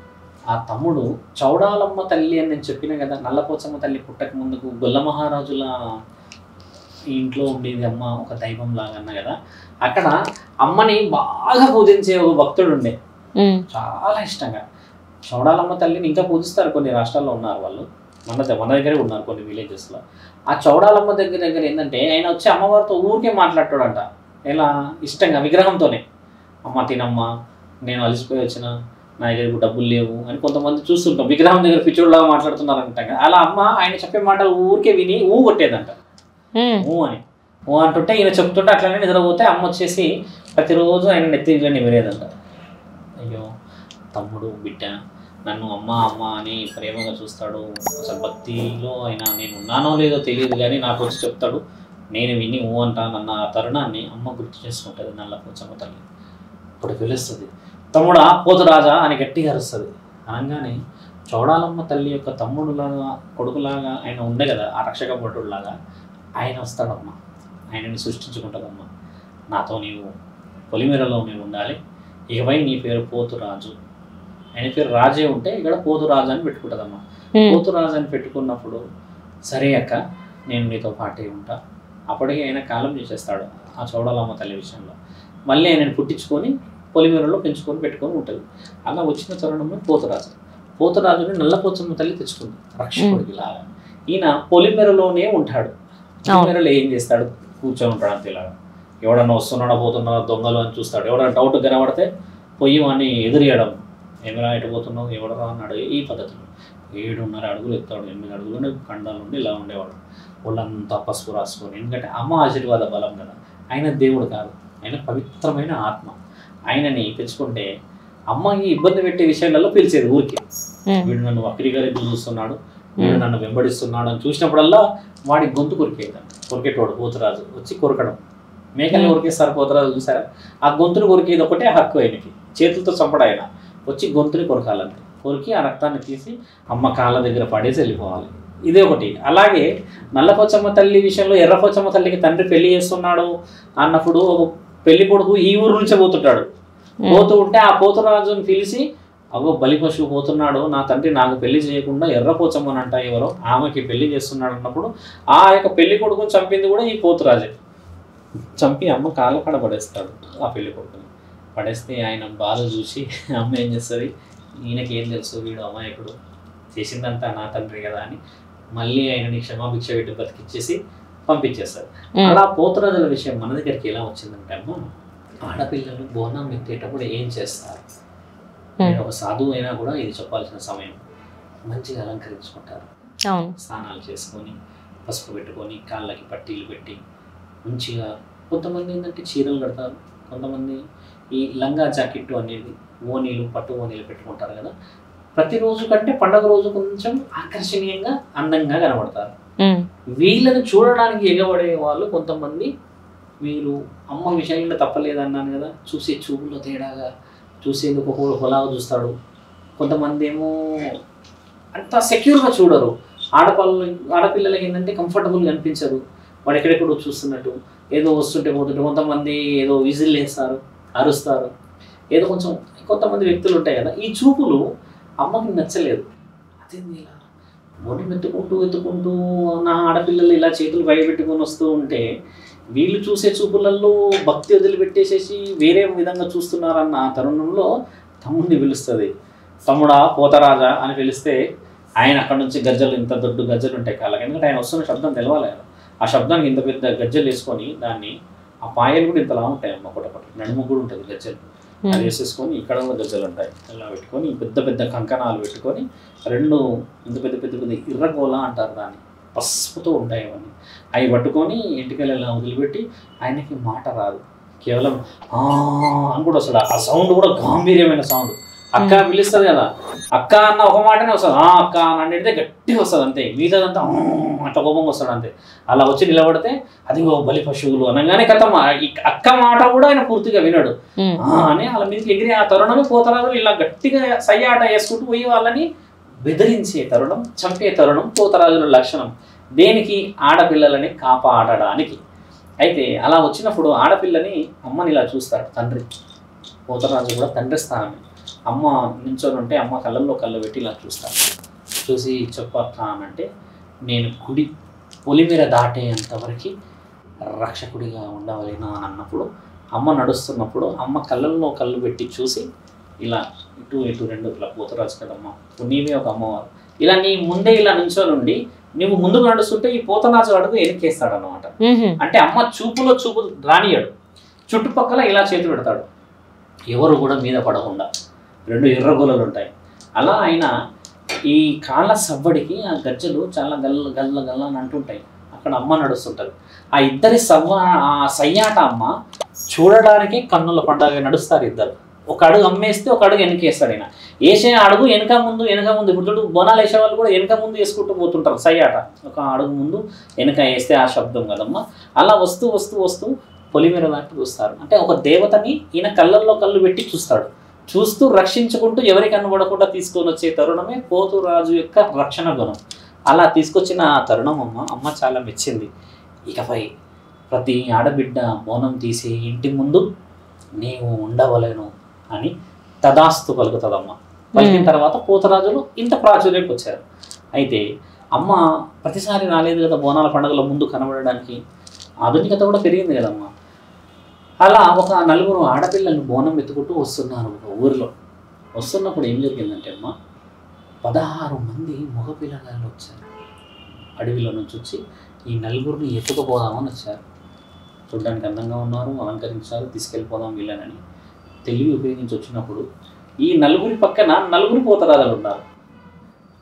ఆ తమ్ముడు చౌడాలమ్మ తల్లి అని నేను చెప్పిన కదా, నల్లపోచమ్మ తల్లి పుట్టక ముందుకు గొల్ల మహారాజుల ఇంట్లో ఉండేది అమ్మ ఒక దైవం లాగా అన్న కదా, అక్కడ అమ్మని బాగా పూజించే ఒక భక్తుడు ఉండే, చాలా ఇష్టంగా. చౌడాలమ్మ తల్లిని ఇంకా పూజిస్తారు, కొన్ని రాష్ట్రాల్లో ఉన్నారు వాళ్ళు, మన దగ్గరే ఉన్నారు కొన్ని విలేజెస్లో. ఆ చౌడాలమ్మ దగ్గర ఏంటంటే ఆయన వచ్చి అమ్మవారితో ఊరికే మాట్లాడతాడంట, ఎలా ఇష్టంగా విగ్రహంతోనే. అమ్మ తినమ్మ, నేను అలసిపోయి వచ్చిన, నా దగ్గరకు డబ్బులు లేవు అని కొంతమంది చూస్తుంటాం, విగ్రహం దగ్గర పిచ్చోడులాగా మాట్లాడుతున్నారు అంటాం. అలా అమ్మ ఆయన చెప్పే మాటలు ఊరికే విని ఊ కొట్టేదంట, ఊ అని ఊ అంటుంటే ఈయన చెప్తుంటే అట్లనే నిద్రపోతే అమ్మ వచ్చేసి ప్రతిరోజు ఆయన నెత్తిగా నిమిరేదంట. అయ్యో తమ్ముడు బిడ్డ నన్ను అమ్మ అమ్మ అని ప్రేమగా చూస్తాడు, అసలు భక్తిలో అయినా నేను ఉన్నానో లేదో తెలియదు కానీ నాకు వచ్చి చెప్తాడు, నేను విని ఊ అంటానన్న తరుణాన్ని అమ్మ గుర్తు చేసుకుంటుంది నల్లపోచమ్మ తల్లి. ఇప్పుడు పిలుస్తుంది, తమ్ముడా పోతురాజా అని గట్టిగా అరుస్తుంది. అనగానే చౌడాలమ్మ తల్లి యొక్క తమ్ముడులాగా కొడుకులాగా ఆయన ఉండే కదా, ఆ రక్షక భటుడులాగా ఆయన వస్తాడమ్మ, ఆయనని సృష్టించుకుంటుందమ్మ. నాతో నీవు పొలిమేరలో నీవు ఉండాలి, ఇకపై నీ పేరు పోతురాజు, ఆయన పేరు రాజే ఉంటే ఇక్కడ పోతురాజు అని పెట్టుకుంటుందమ్మా. పోతురాజు అని పెట్టుకున్నప్పుడు సరే అక్క నేను నీతో పాటే ఉంటా, అప్పటికే ఆయన కాలం చేసేస్తాడు ఆ చౌడాలమ్మ తల్లి విషయంలో. మళ్ళీ ఆయనని పుట్టించుకొని పొలిమేరలో పెంచుకొని పెట్టుకొని ఉంటుంది. అలా వచ్చిన తరుణంలో పోతురాజుని నల్లపోచమ్మ తల్లి తెచ్చుకుంది రక్షకుడికి లాగా. ఈయన పొలిమేరలోనే ఉంటాడు. పొలిమేరలో ఏం చేస్తాడు, కూర్చొని ఉంటాడు అంతేలాగా. ఎవడన్నా వస్తున్నాడో పోతున్నాడో దొంగలు అని చూస్తాడు, ఎవడన్నా డౌట్ కనబడితే పొయ్యి వాడిని ఎదురియడం, ఏమైనా ఎటు పోతున్నావు ఎవడరా అన్నాడు. ఈ పద్ధతిలో 7.5 అడుగులు ఎత్తాడు, 8 అడుగులు కండాల నుండి ఇలా ఉండేవాడు. వాళ్ళంతా పసుపు రాసుకొని, ఎందుకంటే అమ్మ ఆశీర్వాద బలం కదా. ఆయన దేవుడు కాదు, ఆయన పవిత్రమైన ఆత్మ. ఆయనని తెచ్చుకుంటే అమ్మకి ఇబ్బంది పెట్టే విషయాలలో పిలిచేది ఊరికి. వీడు నన్ను వక్రీగా చూస్తున్నాడు, వీడు నన్ను వెంబడిస్తున్నాడు అని చూసినప్పుడల్లా వాడి గొంతు కొరికేటోడు పోతురాజు వచ్చి కొరకడం. మేకల్ని కొరికేస్తారు పోతురాజు చూసారా, ఆ గొంతును కొరికేది ఒకటే హక్కు ఆయనకి, చేతులతో చంపడం. ఆయన వచ్చి గొంతుని కొరకాలంటే కొరికి ఆ రక్తాన్ని తీసి అమ్మ కాళ్ళ దగ్గర పడేసి వెళ్ళిపోవాలి. ఇదే ఒకటి. అలాగే నల్లపోచమ్మ తల్లి విషయంలో ఎర్రపోచమ్మ తల్లికి తండ్రి పెళ్లి చేస్తున్నాడు అన్నప్పుడు ఒక పెళ్లి కొడుకు ఈ ఊరు నుంచే పోతుంటాడు. పోతూ ఉంటే ఆ పోతురాజుని పిలిచి, అగో బలి పశువు పోతున్నాడు, నా తండ్రి నాకు పెళ్లి చేయకుండా ఎర్రపోచమ్మని అంట ఎవరో ఆమెకి పెళ్లి చేస్తున్నాడు అన్నప్పుడు ఆ యొక్క పెళ్లి కొడుకుని చంపింది కూడా ఈ పోతురాజే. చంపి అమ్మ కాళ్ళ కాడ పడేస్తాడు ఆ పెళ్లి కొడుకుని. పడేస్తే ఆయన బాధ చూసి అమ్మ ఏం చేస్తుంది, ఈయనకి ఏం తెలుసు, వీడు అమాయకుడు, చేసిందంతా నా తండ్రి కదా అని మళ్ళీ ఆయనని క్షమాభిక్ష పెట్టి బతికిచ్చేసి పంపించేస్తారు. అలా పోతురాజుల విషయం మన దగ్గరికి ఎలా వచ్చిందంటే అమ్మ ఆడపిల్లలు బోనం ఎత్తేటప్పుడు ఏం చేస్తారు? నేను ఒక సాధువు అయినా కూడా ఇది చెప్పాల్సిన సమయం. మంచిగా అలంకరించుకుంటారు, స్నానాలు చేసుకొని పసుపు పెట్టుకొని కాళ్ళకి పట్టీలు పెట్టి మంచిగా. కొంతమంది ఏంటంటే చీరలు కడతారు, కొంతమంది ఈ లంగా జాకెట్టు అనేది ఓనీలు పట్టు ఓనీలు పెట్టుకుంటారు కదా. ప్రతిరోజు కంటే పండగ రోజు కొంచెం ఆకర్షణీయంగా అందంగా కనబడతారు. వీళ్ళని చూడడానికి ఎగబడే వాళ్ళు కొంతమంది, మీరు అమ్మ విషయంలో తప్పలేదన్నాను కదా, చూసే చూపులో తేడాగా చూసేందుకు హోలాగా చూస్తాడు. కొంతమంది ఏమో అంత సెక్యూర్గా చూడరు. ఆడపిల్లలకి ఏంటంటే కంఫర్టబుల్గా అనిపించదు, వాడు ఎక్కడెక్కడో చూస్తున్నట్టు, ఏదో వస్తుంటే పోతుంటే. కొంతమంది ఏదో విజిల్ వేస్తారు, అరుస్తారు, ఏదో కొంచెం. కొంతమంది వ్యక్తులు ఉంటాయి కదా, ఈ చూపులు అమ్మకి నచ్చలేదు. అదేంది ఇలా బోనం ఎత్తుకుంటూ నా ఆడపిల్లలు ఇలా చేతులు బయటపెట్టుకొని వస్తూ ఉంటే వీళ్ళు చూసే చూపులలో భక్తి వదిలిపెట్టేసేసి వేరే విధంగా చూస్తున్నారన్న తరుణంలో తమ్ముడిని పిలుస్తుంది. తమ్ముడా పోతరాజా అని పిలిస్తే ఆయన అక్కడ నుంచి గజ్జలు, ఇంత దొడ్డు గజ్జలు ఉంటాయి కాళ్ళకి, ఎందుకంటే ఆయన వస్తున్న శబ్దం తెలవాలి కదా. ఆ శబ్దానికి ఇంత పెద్ద గజ్జలు వేసుకొని దాన్ని, ఆ పాయలు కూడా ఇంతలా ఉంటాయి అమ్మ, ఒకటొకటి నడుము కూడా ఉంటుంది గజ్జలు, అది వేసేసుకొని ఇక్కడ కూడా గజ్జలు ఉంటాయి ఇలా పెట్టుకొని, పెద్ద పెద్ద కంకణాలు పెట్టుకొని, రెండు ఇంత పెద్ద పెద్ద పెద్ద ఇర్రగోళ అంటారు దాన్ని, పసుపుతో ఉంటాయి అవన్నీ. అవి పట్టుకొని ఇంటికెళ్ళి ఇలా వదిలిపెట్టి, ఆయనకి మాట రాదు, కేవలం అని కూడా వస్తాడు. ఆ సౌండ్ కూడా గాంభీర్యమైన సౌండ్. అక్క పిలుస్తుంది కదా, అక్క అన్న ఒక మాటనే వస్తుంది, అక్క అని అంటే గట్టిగా వస్తుంది అంతే. మిగతాదంతా అట్లా కోపంగా వస్తాడు అంతే. అలా వచ్చి నిలబడితే అది బలి పశువులు అనగానే కథ, అక్క మాట కూడా ఆయన పూర్తిగా వినడు అని అలా మీదకి ఎగిరి ఆ తరుణమే పోతరాజులు ఇలా గట్టిగా సయ్యాట వేసుకుంటూ పోయి వాళ్ళని బెదిరించే తరుణం, చంపే తరుణం పోతరాజుల లక్షణం. దేనికి? ఆడపిల్లలని కాపాడడానికి. అయితే అలా వచ్చినప్పుడు ఆడపిల్లని, అమ్మని ఇలా చూస్తాడు తండ్రి. పోతరాజు కూడా తండ్రి స్థానమే. అమ్మ నించొని ఉంటే అమ్మ కళ్ళల్లో కళ్ళు పెట్టి ఇలా చూస్తాను. చూసి చెప్పక్క అనంటే, నేను కుడి పొలిమేర దాటేంతవరకు రక్షకుడిగా ఉండవలేనా అని అన్నప్పుడు, అమ్మ నడుస్తున్నప్పుడు అమ్మ కళ్ళల్లో కళ్ళు పెట్టి చూసి ఇలా ఇటు రెండు ఇలా పోతరాజు కదమ్మా, నీవే ఒక అమ్మవారు, ఇలా నీ ముందే ఇలా నించొని ఉండి నువ్వు ముందుకు నడుస్తుంటే ఈ పోతరాజు అడుగు వెనక్కేస్తాడు అన్నమాట. అంటే అమ్మ చూపులో చూపు రానియాడు, చుట్టుపక్కల ఇలా చేతి పెడతాడు, ఎవరు కూడా మీద పడకుండా. రెండు ఎర్రగోలలు ఉంటాయి. అలా ఆయన ఈ కాళ్ళ సవ్వడికి ఆ గజ్జలు చాలా గల్ల అని అంటుంటాయి. అక్కడ అమ్మ నడుస్తుంటుంది. ఆ ఇద్దరి ఆ సయ్యాట అమ్మ చూడడానికి కన్నుల పండుగ నడుస్తారు ఇద్దరు. ఒక అడుగు అమ్మేస్తే ఒక అడుగు వెనకేస్తాడు ఆయన. వేసే అడుగు వెనక ముందు. ఇప్పుడు బోనాలు వేసే వాళ్ళు కూడా వెనక ముందు వేసుకుంటూ పోతుంటారు సయ్యాట. ఒక అడుగు ముందు వెనక వేస్తే ఆ శబ్దం కదమ్మా. అలా వస్తూ పొలిమేర దాటి చూస్తారు. అంటే ఒక దేవతని ఈయన కళ్ళల్లో కళ్ళు పెట్టి చూస్తాడు. చూస్తూ రక్షించుకుంటూ ఎవరికి కనబడకుండా తీసుకొని వచ్చే తరుణమే పోతురాజు యొక్క రక్షణ గుణం. అలా తీసుకొచ్చిన ఆ తరుణం అమ్మ చాలా మెచ్చింది. ఇకపై ప్రతి ఆడబిడ్డ బోనం తీసి ఇంటి ముందు నీవు ఉండవలేను అని తదాస్తు పలుకుతుందమ్మ. పలికిన తర్వాత పోతరాజులు ఇంత ప్రాచుర్యంకి వచ్చారు. అయితే అమ్మ ప్రతిసారి రాలేదు కదా బోనాల పండుగల ముందు కనబడడానికి. ఆధునికత కూడా పెరిగింది కదమ్మా. అలా ఒక నలుగురు ఆడపిల్లలు బోనం ఎత్తుకుంటూ వస్తున్నారు ఒక ఊరిలో. వస్తున్నప్పుడు ఏం జరిగిందంటే అమ్మ, 16 మంది మగపిల్లగాళ్ళు వచ్చారు. అడవిలో నుంచి వచ్చి ఈ నలుగురిని ఎత్తుకుపోదామని వచ్చారు. చూడడానికి అందంగా ఉన్నారు, అలంకరించారు, తీసుకెళ్ళిపోదాం వీళ్ళనని తెలివి ఉపయోగించి వచ్చినప్పుడు ఈ నలుగురి పక్కన 4 పోతరాజులు ఉన్నారు.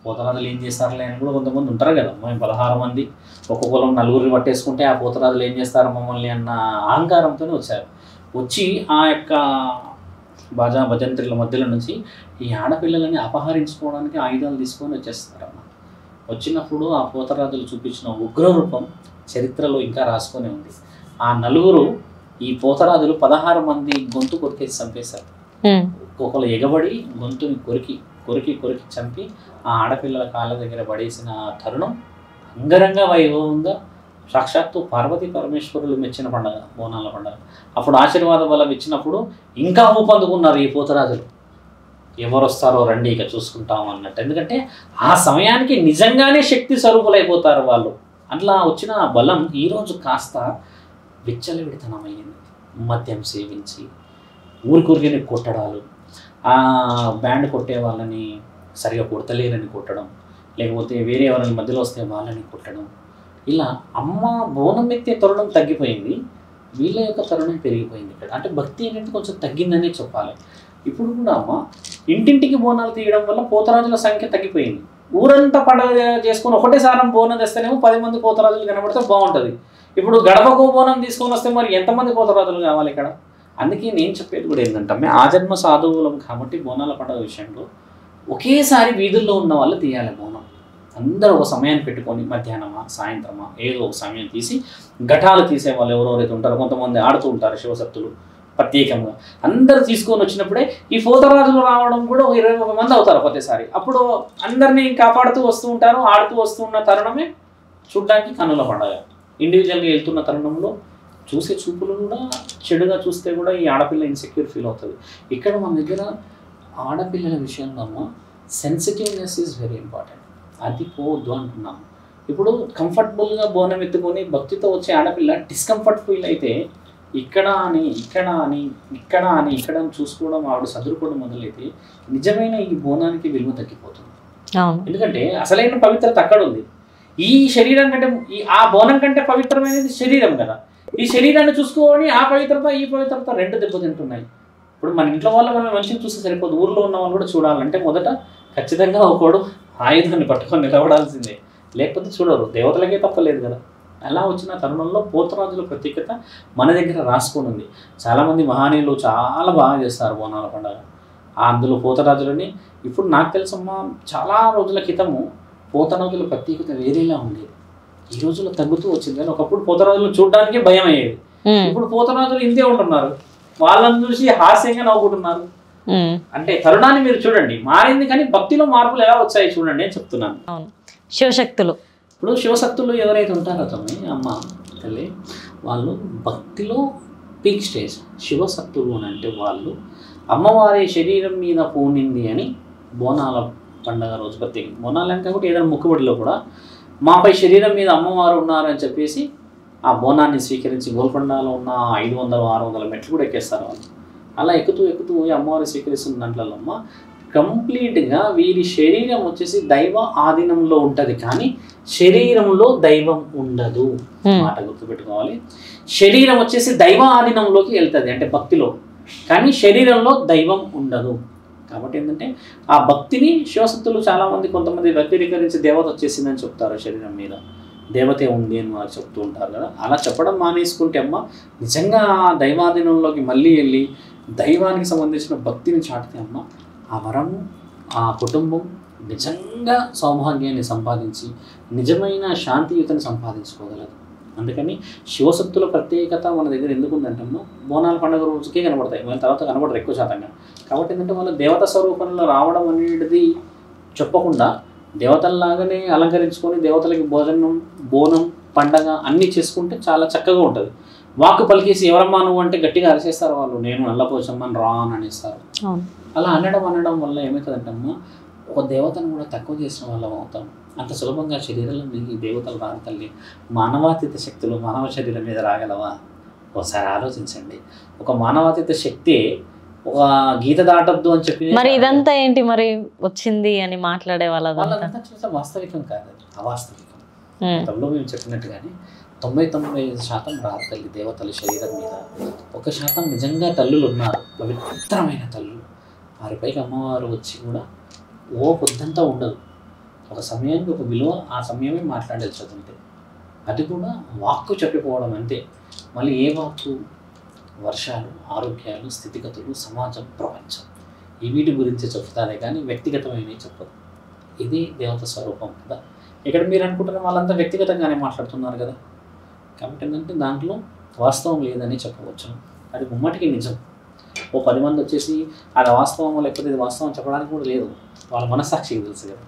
పోతరాజులు ఏం చేస్తారులే అని కూడా కొంతమంది ఉంటారు కదా. మేము 16 మంది ఒక్కొక్కరు 4 పట్టేసుకుంటే ఆ పోతరాజులు ఏం చేస్తారు మమ్మల్ని అన్న అహంకారంతోనే వచ్చారు. వచ్చి ఆ యొక్క భజంత్రుల మధ్యలో నుంచి ఈ ఆడపిల్లలని అపహరించుకోవడానికి ఆయుధాలు తీసుకొని వచ్చేస్తారన్న. వచ్చినప్పుడు ఆ పోతరాజులు చూపించిన ఉగ్రరూపం చరిత్రలో ఇంకా రాసుకొని ఉంది. ఆ 4 ఈ పోతరాజులు 16 మంది గొంతు కొరికేసి చంపేశారు. ఒక్కొక్కరు ఎగబడి గొంతుని కొరికి చంపి ఆ ఆడపిల్లల కాళ్ళ దగ్గర పడేసిన తరుణం అంగరంగ వైభవంగా సాక్షాత్తు పార్వతీ పరమేశ్వరులు మెచ్చిన పండుగ బోనాల పండుగ. అప్పుడు ఆశీర్వాద బలం ఇచ్చినప్పుడు ఇంకా ఊపందుకున్నారు ఈ పోతరాజులు. ఎవరు వస్తారో రండి ఇక చూసుకుంటాం అన్నట్టు. ఎందుకంటే ఆ సమయానికి నిజంగానే శక్తి స్వరూపులైపోతారు వాళ్ళు. అట్లా వచ్చిన బలం ఈరోజు కాస్త విచ్చలవిడితనమైంది. మద్యం సేవించి ఊరికూరిని కొట్టడాలు, ఆ బ్యాండ్ కొట్టే వాళ్ళని సరిగా కొడతలేరని కొట్టడం, లేకపోతే వేరే ఎవరైనా మధ్యలో వస్తే వాళ్ళని కొట్టడం. ఇలా అమ్మ బోనం ఎత్తే తరుణం తగ్గిపోయింది. వీళ్ళ యొక్క తరుణం పెరిగిపోయింది ఇక్కడ. అంటే భక్తి అనేది కొంచెం తగ్గిందనే చెప్పాలి. ఇప్పుడు కూడా అమ్మ ఇంటింటికి బోనాలు తీయడం వల్ల పోతరాజుల సంఖ్య తగ్గిపోయింది. ఊరంతా పండుగ చేసుకొని ఒకటేసారి బోనం తెస్తేనేమో 10 మంది పోతరాజులు కనబడితే బాగుంటుంది. ఇప్పుడు గడపకు బోనం తీసుకొని వస్తే మరి ఎంతమంది పోతరాజులు కావాలి ఇక్కడ? అందుకే నేను చెప్పేది కూడా ఏంటంటే ఆజన్మ సాధువులం కాబట్టి బోనాల పండుగ విషయంలో ఒకేసారి వీధుల్లో ఉన్న వాళ్ళు తీయాలి బోనం. అందరూ ఒక సమయాన్ని పెట్టుకొని మధ్యాహ్నమా సాయంత్రమా ఏదో ఒక సమయం తీసి ఘటాలు తీసేవాళ్ళు ఎవరెవరైతే ఉంటారో, కొంతమంది ఆడుతూ ఉంటారు శివసత్తులు ప్రత్యేకంగా, అందరు తీసుకొని వచ్చినప్పుడే ఈ పోతరాజులు రావడం కూడా ఒక 21 మంది అవుతారు ఒకటేసారి. అప్పుడు అందరినీ కాపాడుతూ వస్తూ ఉంటారు. ఆడుతూ వస్తున్న తరుణమే చూడ్డానికి కన్నుల పండుగ. ఇండివిజువల్గా వెళ్తున్న తరుణంలో చూసే చూపులు కూడా చెడుగా చూస్తే కూడా ఈ ఆడపిల్ల ఇన్సెక్యూర్ ఫీల్ అవుతుంది. ఇక్కడ మన దగ్గర ఆడపిల్లల విషయంలో అమ్మ సెన్సిటివ్నెస్ ఈజ్ వెరీ ఇంపార్టెంట్. అది పోవద్దు అంటున్నాము. ఇప్పుడు కంఫర్టబుల్గా బోనం ఎత్తుకొని భక్తితో వచ్చే ఆడపిల్ల డిస్కంఫర్ట్ ఫీల్ అయితే ఇక్కడ అని ఇక్కడ అని ఇక్కడ అని ఇక్కడ చూసుకోవడం, ఆవిడ చదువుకోవడం మొదలైతే నిజమైన ఈ బోనానికి విలువ తగ్గిపోతుంది. ఎందుకంటే అసలైన పవిత్రత అక్కడ ఉంది. ఈ శరీరం కంటే ఆ బోనం కంటే పవిత్రమైనది శరీరం కదా. ఈ శరీరాన్ని చూసుకొని ఆ పవిత్రత ఈ పవిత్రత రెండు దెబ్బతింటున్నాయి. ఇప్పుడు మన ఇంట్లో వాళ్ళు మనం మంచిగా చూస్తే సరిపోదు, ఊర్లో ఉన్న వాళ్ళు కూడా చూడాలంటే మొదట ఖచ్చితంగా ఒకడు ఆయుధాన్ని పట్టుకొని నిలబడాల్సిందే, లేకపోతే చూడరు. దేవతలకే తప్పలేదు కదా. అలా వచ్చిన తరుణంలో పోతరాజుల ప్రత్యేకత మన దగ్గర రాసుకొని ఉంది. చాలామంది మహానీయులు చాలా బాగా చేస్తారు బోనాల పండుగ. అందులో పోతరాజులని ఇప్పుడు నాకు తెలుసమ్మా చాలా రోజుల క్రితము పోతరాజుల ప్రత్యేకత వేరేలా ఉండేది. ఈ రోజుల్లో తగ్గుతూ వచ్చింది. కానీ ఒకప్పుడు పోతరాజులు చూడడానికే భయం అయ్యేది. ఇప్పుడు పోతరాజులు ఇంతే ఉంటున్నారు, వాళ్ళని చూసి హాస్యంగా నవ్వుకుంటున్నారు. అంటే తరుణాన్ని మీరు చూడండి మారింది, కానీ భక్తిలో మార్పులు ఎలా వచ్చాయి చూడండి అని చెప్తున్నాను. శివశక్తులు ఇప్పుడు శివశక్తులు ఎవరైతే ఉంటారో తమ్మి అమ్మ తల్లి, వాళ్ళు భక్తిలో పీక్ స్టేజ్. శివశక్తులు అని అంటే వాళ్ళు అమ్మవారి శరీరం మీద పూనింది అని బోనాల పండుగ రోజు ప్రత్యేకం. బోనాలు అంటే కూడా ఏదైనా మొక్కుబడిలో కూడా మాపై శరీరం మీద అమ్మవారు ఉన్నారని చెప్పేసి ఆ బోనాన్ని స్వీకరించి గోల్కొండలో ఉన్న 500-600 మెట్లు కూడా ఎక్కేస్తారు వాళ్ళు. అలా ఎక్కుతూ ఎక్కుతూ పోయి అమ్మవారు స్వీకరిస్తున్న దాంట్లో అమ్మ కంప్లీట్గా వీరి శరీరం వచ్చేసి దైవ ఆధీనంలో ఉంటుంది, కానీ శరీరంలో దైవం ఉండదు. మాట గుర్తుపెట్టుకోవాలి. శరీరం వచ్చేసి దైవ ఆధీనంలోకి వెళ్తుంది అంటే భక్తిలో, కానీ శరీరంలో దైవం ఉండదు. కాబట్టి ఏంటంటే ఆ భక్తిని శివశక్తులు చాలామంది కొంతమంది వ్యక్తీకరించి దేవత వచ్చేసిందని చెప్తారు, శరీరం మీద దేవతే ఉంది అని వాళ్ళు చెప్తూ ఉంటారు కదా. అలా చెప్పడం మానేసుకుంటే అమ్మ నిజంగా ఆ దైవాధీనంలోకి మళ్ళీ వెళ్ళి దైవానికి సంబంధించిన భక్తిని చాటితే అమ్మ ఆ వరము ఆ కుటుంబం నిజంగా సౌభాగ్యాన్ని సంపాదించి నిజమైన శాంతియుతని సంపాదించుకోగలదు. అందుకని శివశక్తుల ప్రత్యేకత మన దగ్గర ఎందుకు ఉందంటే బోనాల పండుగ రోజుకే కనబడతాయి, మన తర్వాత కనబడతారు ఎక్కువ శాతంగా. కాబట్టి ఏంటంటే వాళ్ళు దేవత స్వరూపంలో రావడం అనేది చెప్పకుండా దేవతల్లాగానే అలంకరించుకొని దేవతలకి భోజనం బోనం పండగ అన్నీ చేసుకుంటే చాలా చక్కగా ఉంటుంది. వాక్కు పలికేసి ఎవరమ్మా నువ్వు అంటే గట్టిగా అరిసేస్తారు వాళ్ళు, నేను నల్లపోచమ్మని రా అని అనేస్తారు. అలా అనడం వల్ల ఏమవుతుందంటే అమ్మ ఒక దేవతను కూడా తక్కువ చేసిన వాళ్ళం అవుతాం. అంత సులభంగా శరీరంలో ఈ దేవతలు రాని తల్లి మానవాతీత శక్తులు మానవ శరీరం మీద రాగలవా? ఒకసారి ఆలోచించండి. ఒక మానవాతీత శక్తి ఒక గీత దాటద్దు అని చెప్పి మరి ఇదంతా ఏంటి మరి వచ్చింది అని మాట్లాడే వాళ్ళంతా చూస్తే వాస్తవికం కాదు, అవాస్తవికం. గతంలో మేము చెప్పినట్టుగానే 99% రాదు తల్లి దేవతల శరీరం మీద. 1% నిజంగా తల్లులు ఉన్నారు, పవిత్రమైన తల్లులు. వారిపైకి అమ్మవారు వచ్చి కూడా పొద్దంతా ఉండదు. ఒక సమయానికి ఒక విలువ, ఆ సమయమే మాట్లాడాల్సి అంతే. అది కూడా వాక్కు చెప్పిపోవడం అంతే. మళ్ళీ ఏ వాక్కు? వర్షాలు, ఆరోగ్యాలు, స్థితిగతులు, సమాజం, ప్రపంచం ఈ వీటి గురించి చెప్తారే కానీ వ్యక్తిగతమైనవి చెప్పదు. ఇది దేవత స్వరూపం కదా. ఇక్కడ మీరు అనుకుంటున్న వాళ్ళంతా వ్యక్తిగతంగానే మాట్లాడుతున్నారు కదా. కాబట్టి ఏంటంటే దాంట్లో వాస్తవం లేదని చెప్పవచ్చు. అది ముమ్మటికి నిజం. 10 మంది వచ్చేసి అది వాస్తవం లేకపోతే ఇది వాస్తవం చెప్పడానికి కూడా లేదు, వాళ్ళ మనస్సాక్షికి తెలుసు కదా.